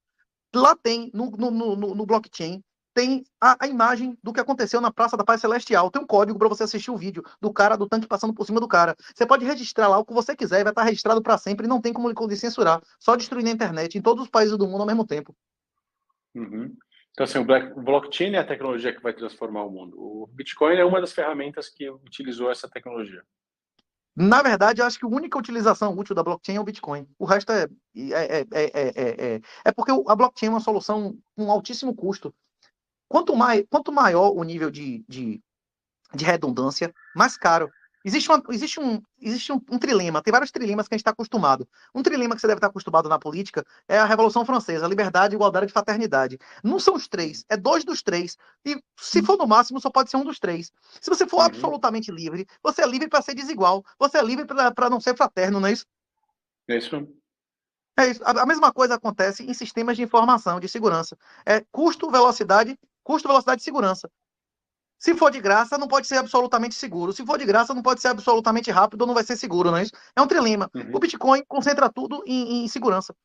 Lá tem, no blockchain, tem a imagem do que aconteceu na Praça da Paz Celestial. Tem um código para você assistir o vídeo do cara, do tanque passando por cima do cara. Você pode registrar lá o que você quiser, vai estar registrado para sempre e não tem como lhe censurar. Só destruir na internet, em todos os países do mundo ao mesmo tempo. Uhum. Então, assim, o blockchain é a tecnologia que vai transformar o mundo. O Bitcoin é uma das ferramentas que utilizou essa tecnologia. Na verdade, eu acho que a única utilização útil da blockchain é o Bitcoin. O resto é porque a blockchain é uma solução com altíssimo custo. Quanto maior o nível de redundância, mais caro. Existe um trilema, tem vários trilemas que a gente está acostumado. Um trilema que você deve estar acostumado na política é a Revolução Francesa, liberdade, igualdade e fraternidade. Não são os três, é dois dos três. E se for no máximo, só pode ser um dos três. Se você for absolutamente livre, você é livre para ser desigual, você é livre para não ser fraterno, não é isso? É isso mesmo. É isso. A mesma coisa acontece em sistemas de informação, de segurança. É custo, velocidade e segurança. Se for de graça, não pode ser absolutamente seguro. Se for de graça, não pode ser absolutamente rápido ou não vai ser seguro, não é isso? É um trilema. O Bitcoin concentra tudo em segurança.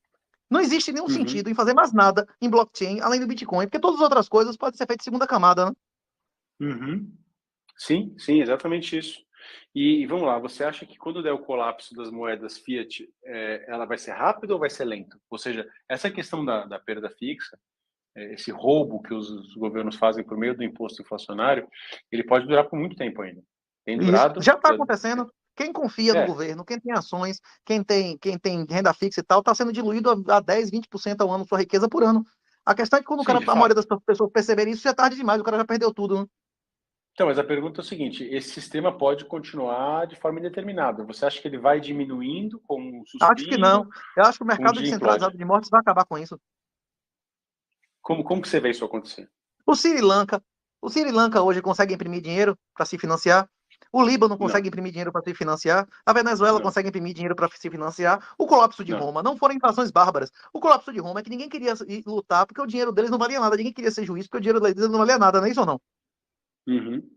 Não existe nenhum sentido em fazer mais nada em blockchain além do Bitcoin, porque todas as outras coisas podem ser feitas em segunda camada, né? Sim, sim, exatamente isso. E vamos lá, você acha que quando der o colapso das moedas fiat, ela vai ser rápida ou vai ser lenta? Ou seja, essa questão da perda fixa, esse roubo que os governos fazem por meio do imposto inflacionário, ele pode durar por muito tempo ainda. Tem Isso durado. já está acontecendo. Quem confia no É, governo, quem tem ações, quem tem renda fixa e tal, está sendo diluído a 10, 20% ao ano sua riqueza por ano. A questão é que quando sim, de a maioria das fato. pessoas perceberem isso, já é tarde demais, o cara já perdeu tudo, né? Então, mas a pergunta é o seguinte: esse sistema pode continuar de forma indeterminada? Você acha que ele vai diminuindo com um Acho que não. suspiro, Eu acho que o um mercado dia implode? descentralizado de mortes vai acabar com isso. Como que você vê isso acontecer? O Sri Lanka, o Sri Lanka hoje consegue imprimir dinheiro para se financiar. O Líbano consegue Não, imprimir dinheiro para se financiar. A Venezuela não, consegue imprimir dinheiro para se financiar. O colapso de não. Roma não foram invasões bárbaras. O colapso de Roma é que ninguém queria lutar porque o dinheiro deles não valia nada. Ninguém queria ser juiz porque o dinheiro deles não valia nada, não é isso ou não? Uhum,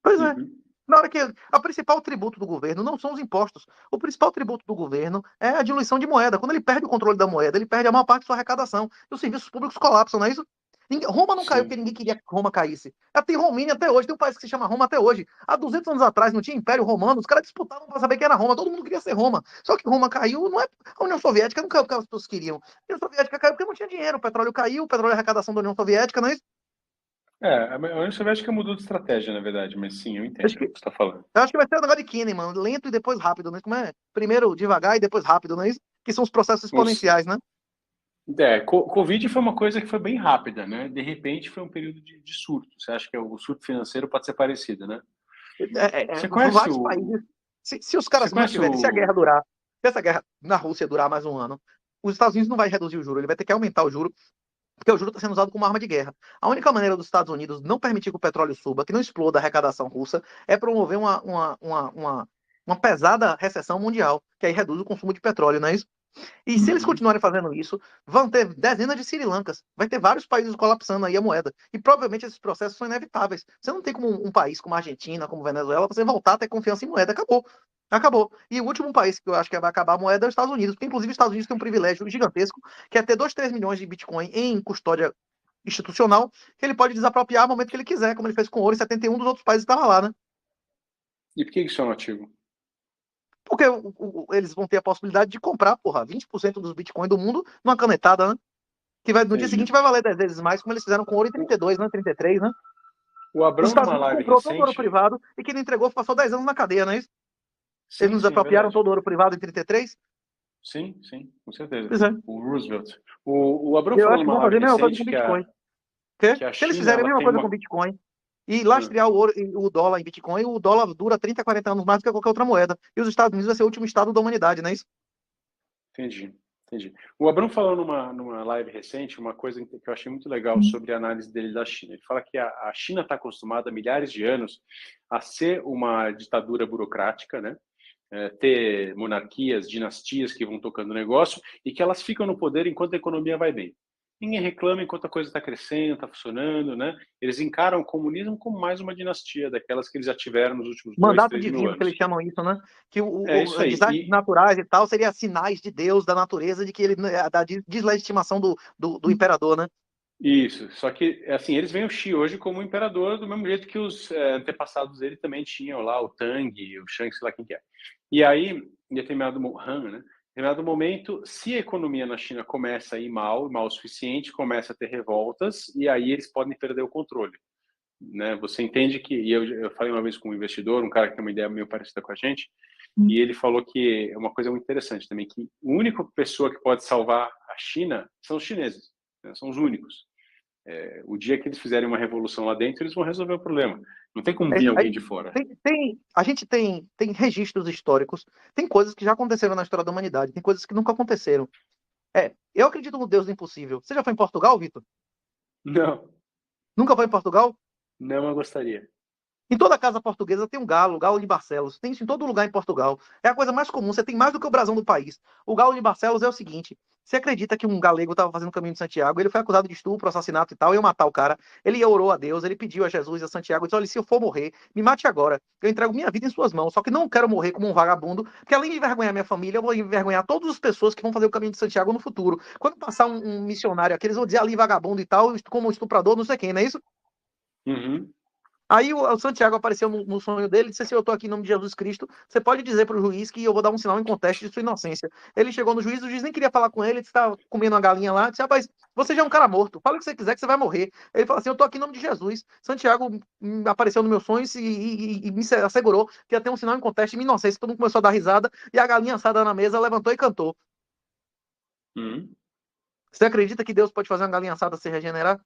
Pois é. uhum. Na hora que a principal tributo do governo não são os impostos. O principal tributo do governo é a diluição de moeda. Quando ele perde o controle da moeda, ele perde a maior parte da sua arrecadação. E os serviços públicos colapsam, não é isso? Roma não caiu porque Sim. ninguém queria que Roma caísse. Ela tem Romênia até hoje, tem um país que se chama Roma até hoje. Há 200 anos atrás não tinha Império Romano, os caras disputavam para saber quem era Roma, todo mundo queria ser Roma. Só que Roma caiu, não é a União Soviética não caiu porque as pessoas queriam. A União Soviética caiu porque não tinha dinheiro, o petróleo caiu, o petróleo é arrecadação da União Soviética, não é isso? A União Soviética mudou de estratégia, na verdade, mas sim, eu Acho entendo que, o que você está falando. eu acho que vai ser um negócio de Kahneman, lento e depois rápido, né? Como é? Primeiro devagar e depois rápido, não é isso? Que são os processos exponenciais, né? Covid foi uma coisa que foi bem rápida, né? De repente foi um período de surto. Você acha que o surto financeiro pode ser parecido, né? Você conhece Vários o. países. Se os Você caras conhece mantiverem, se a guerra o. durar, se essa guerra na Rússia durar mais um ano, os Estados Unidos não vai reduzir o juro, ele vai ter que aumentar o juro, porque o juro está sendo usado como arma de guerra. A única maneira dos Estados Unidos não permitir que o petróleo suba, que não exploda a arrecadação russa, é promover uma pesada recessão mundial, que aí reduz o consumo de petróleo, não é isso? E se eles Uhum. continuarem fazendo isso, vão ter dezenas de Sri Lankas, vai ter vários países colapsando aí a moeda. E provavelmente esses processos são inevitáveis. Você não tem como um país como a Argentina, como a Venezuela, você voltar a ter confiança em moeda. Acabou. Acabou. E o último país que eu acho que vai acabar a moeda é os Estados Unidos, porque inclusive os Estados Unidos tem um privilégio gigantesco, que é ter 2, 3 milhões de Bitcoin em custódia institucional, que ele pode desapropriar no momento que ele quiser, como ele fez com o ouro em 71 dos outros países que estavam lá, né? E por que isso é um ativo? Porque eles vão ter a possibilidade de comprar, porra, 20% dos Bitcoins do mundo numa canetada, né? Que vai, no dia Entendi. seguinte vai valer 10 vezes mais, como eles fizeram com ouro em 32, né? 33, né? O Os Abrão, Estados numa Unidos live comprou todo o ouro recente. privado e quem não entregou passou 10 anos na cadeia, não é isso? Eles Sim, não sim, é desapropriaram verdade. todo o ouro privado em 33? Sim, sim, com certeza. Pois é. O Roosevelt. O Abrão Eu falou acho que numa vão live fazer a mesma coisa com recente o Bitcoin. Porque que a se eles China fizerem a ela mesma tem coisa com o uma. Bitcoin e Hum, lastrear o ouro, o dólar em Bitcoin, o dólar dura 30, 40 anos mais do que qualquer outra moeda. E os Estados Unidos vai ser o último estado da humanidade, não é isso? entendi, entendi. O Abrão falou numa live recente uma coisa que eu achei muito legal sobre a análise dele da China. Ele fala que a China está acostumada há milhares de anos a ser uma ditadura burocrática, né? Ter monarquias, dinastias que vão tocando o negócio e que elas ficam no poder enquanto a economia vai bem. Ninguém reclama enquanto a coisa está crescendo, está funcionando, né? Eles encaram o comunismo como mais uma dinastia, daquelas que eles já tiveram nos últimos 2, Mandato 3 mil divino, que eles anos. chamam isso, né? Que É isso aí. desastres naturais e tal seria sinais de Deus, da natureza, de que ele da deslegitimação do imperador, né? Isso. Só que, assim, eles veem o Xi hoje como imperador do mesmo jeito que os antepassados dele também tinham lá o Tang, o Shang, sei lá quem que é. E aí, em determinado Han, né? determinado momento, se a economia na China começa a ir mal o suficiente, começa a ter revoltas, e aí eles podem perder o controle. Né? Você entende que, e eu falei uma vez com um investidor, um cara que tem uma ideia meio parecida com a gente, e ele falou que é uma coisa muito interessante também, que a única pessoa que pode salvar a China são os chineses, né? São os únicos. O dia que eles fizerem uma revolução lá dentro, eles vão resolver o problema. Não tem como vir alguém de fora. A gente tem registros históricos, tem coisas que já aconteceram na história da humanidade, tem coisas que nunca aconteceram. Eu acredito no Deus do impossível. Você já foi em Portugal, Vitor? Não. Nunca foi em Portugal? Não, eu gostaria. Em toda casa portuguesa tem um galo, o galo de Barcelos. Tem isso em todo lugar em Portugal. É a coisa mais comum, você tem mais do que o brasão do país. O galo de Barcelos é o seguinte: você acredita que um galego estava fazendo o caminho de Santiago, ele foi acusado de estupro, assassinato e tal, ia matar o cara. Ele orou a Deus, ele pediu a Jesus e a Santiago, disse: olha, se eu for morrer, me mate agora. Eu entrego minha vida em suas mãos, só que não quero morrer como um vagabundo, porque além de envergonhar minha família, eu vou envergonhar todas as pessoas que vão fazer o caminho de Santiago no futuro. Quando passar um missionário aqui, eles vão dizer ali vagabundo e tal, como estuprador, não sei quem, não é isso? Uhum. Aí o Santiago apareceu no sonho dele e disse assim: eu estou aqui em nome de Jesus Cristo, você pode dizer para o juiz que eu vou dar um sinal em conteste de sua inocência. Ele chegou no juiz, o juiz nem queria falar com ele estava comendo uma galinha lá, disse: rapaz, você já é um cara morto, fala o que você quiser que você vai morrer. Ele falou assim: eu estou aqui em nome de Jesus. Santiago apareceu no meu sonho e me assegurou que ia ter um sinal em conteste de minha inocência. Todo mundo começou a dar risada e a galinha assada na mesa levantou e cantou. Uhum. Você acredita que Deus pode fazer uma galinha assada se regenerar?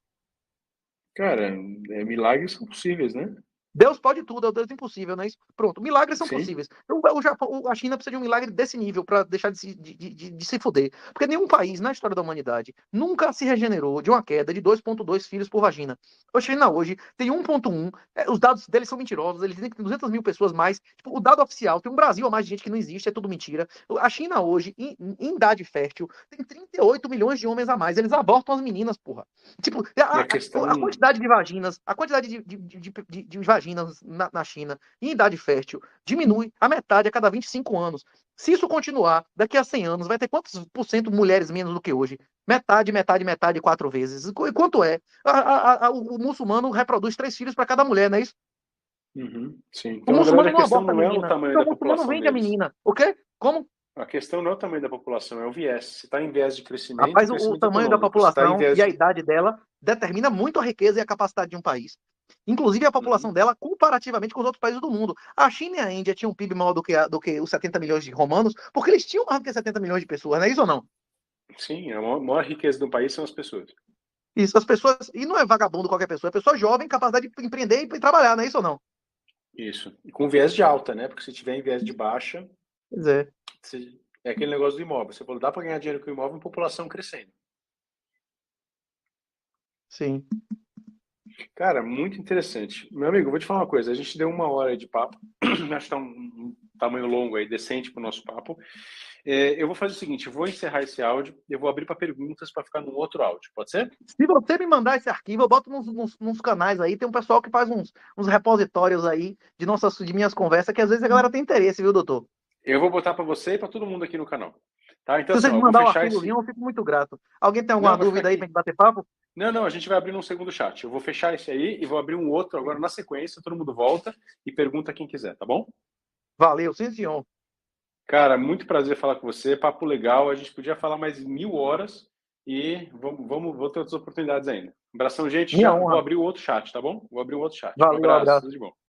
Cara, milagres são possíveis, né? Deus pode tudo, é o Deus impossível, não é isso? Pronto, milagres são Sim. possíveis. O Japão, a China precisa de um milagre desse nível para deixar de se fuder. Porque nenhum país na história da humanidade nunca se regenerou de uma queda de 2,2 filhos por vagina. A China hoje tem 1,1, os dados deles são mentirosos, eles dizem que tem 200 mil pessoas mais. Tipo, o dado oficial tem um Brasil a mais de gente que não existe, é tudo mentira. A China hoje, em idade fértil, tem 38 milhões de homens a mais. Eles abortam as meninas, porra. Tipo, a quantidade de vaginas, a quantidade de vaginas na China em idade fértil diminui a metade a cada 25 anos. Se isso continuar, daqui a 100 anos, vai ter quantos por cento mulheres menos do que hoje? Metade, metade, metade, 4 vezes. E quanto é? O muçulmano reproduz 3 filhos para cada mulher, não é isso? Uhum, sim. O Então, na verdade, muçulmano a não questão aborta a não é o menina. tamanho Então, da o muçulmano população vende a deles. menina. O quê? Como? A questão não é o tamanho da população, é o viés. Se está em viés de crescimento, Rapaz, o crescimento tamanho da econômico. Se está em população viés e a de... idade dela determina muito a riqueza e a capacidade de um país. Inclusive a população dela comparativamente com os outros países do mundo. A China e a Índia tinham um PIB maior do que os 70 milhões de romanos, porque eles tinham mais do que 70 milhões de pessoas, não é isso ou não? Sim, a maior riqueza do país são as pessoas. Isso, as pessoas. E não é vagabundo qualquer pessoa, é pessoa jovem, capacidade de empreender e trabalhar, não é isso ou não? Isso. E com viés de alta, né? Porque se tiver em viés de baixa, Pois é. é aquele negócio do imóvel. Você falou, dá para ganhar dinheiro com o imóvel em população crescendo. Sim. Cara, muito interessante. Meu amigo, eu vou te falar uma coisa. A gente deu 1 hora de papo. Acho que tá um tamanho longo aí, decente para o nosso papo. Eu vou fazer o seguinte, eu vou encerrar esse áudio, eu vou abrir para perguntas para ficar num outro áudio. Pode ser? Se você me mandar esse arquivo, eu boto nos canais aí. Tem um pessoal que faz uns repositórios aí de minhas conversas, que às vezes a galera tem interesse, viu, doutor? Eu vou botar para você e para todo mundo aqui no canal. Tá? Então, Se assim, você ó, me eu vou mandar o fechar arquivo esse... Leon, eu fico muito grato. Alguém tem alguma Não, vai ficar dúvida aí pra aqui. gente bater papo? Não, a gente vai abrir um segundo chat. Eu vou fechar esse aí e vou abrir um outro agora na sequência. Todo mundo volta e pergunta quem quiser, tá bom? Valeu, sim, senhor. Cara, muito prazer falar com você. Papo legal. A gente podia falar mais 1000 horas e vou ter outras oportunidades ainda. Um abração, gente. Minha Já vou honra. abrir o outro chat, tá bom? Vou abrir o outro chat. Um Valeu, um abraço. abraço. Tudo de bom.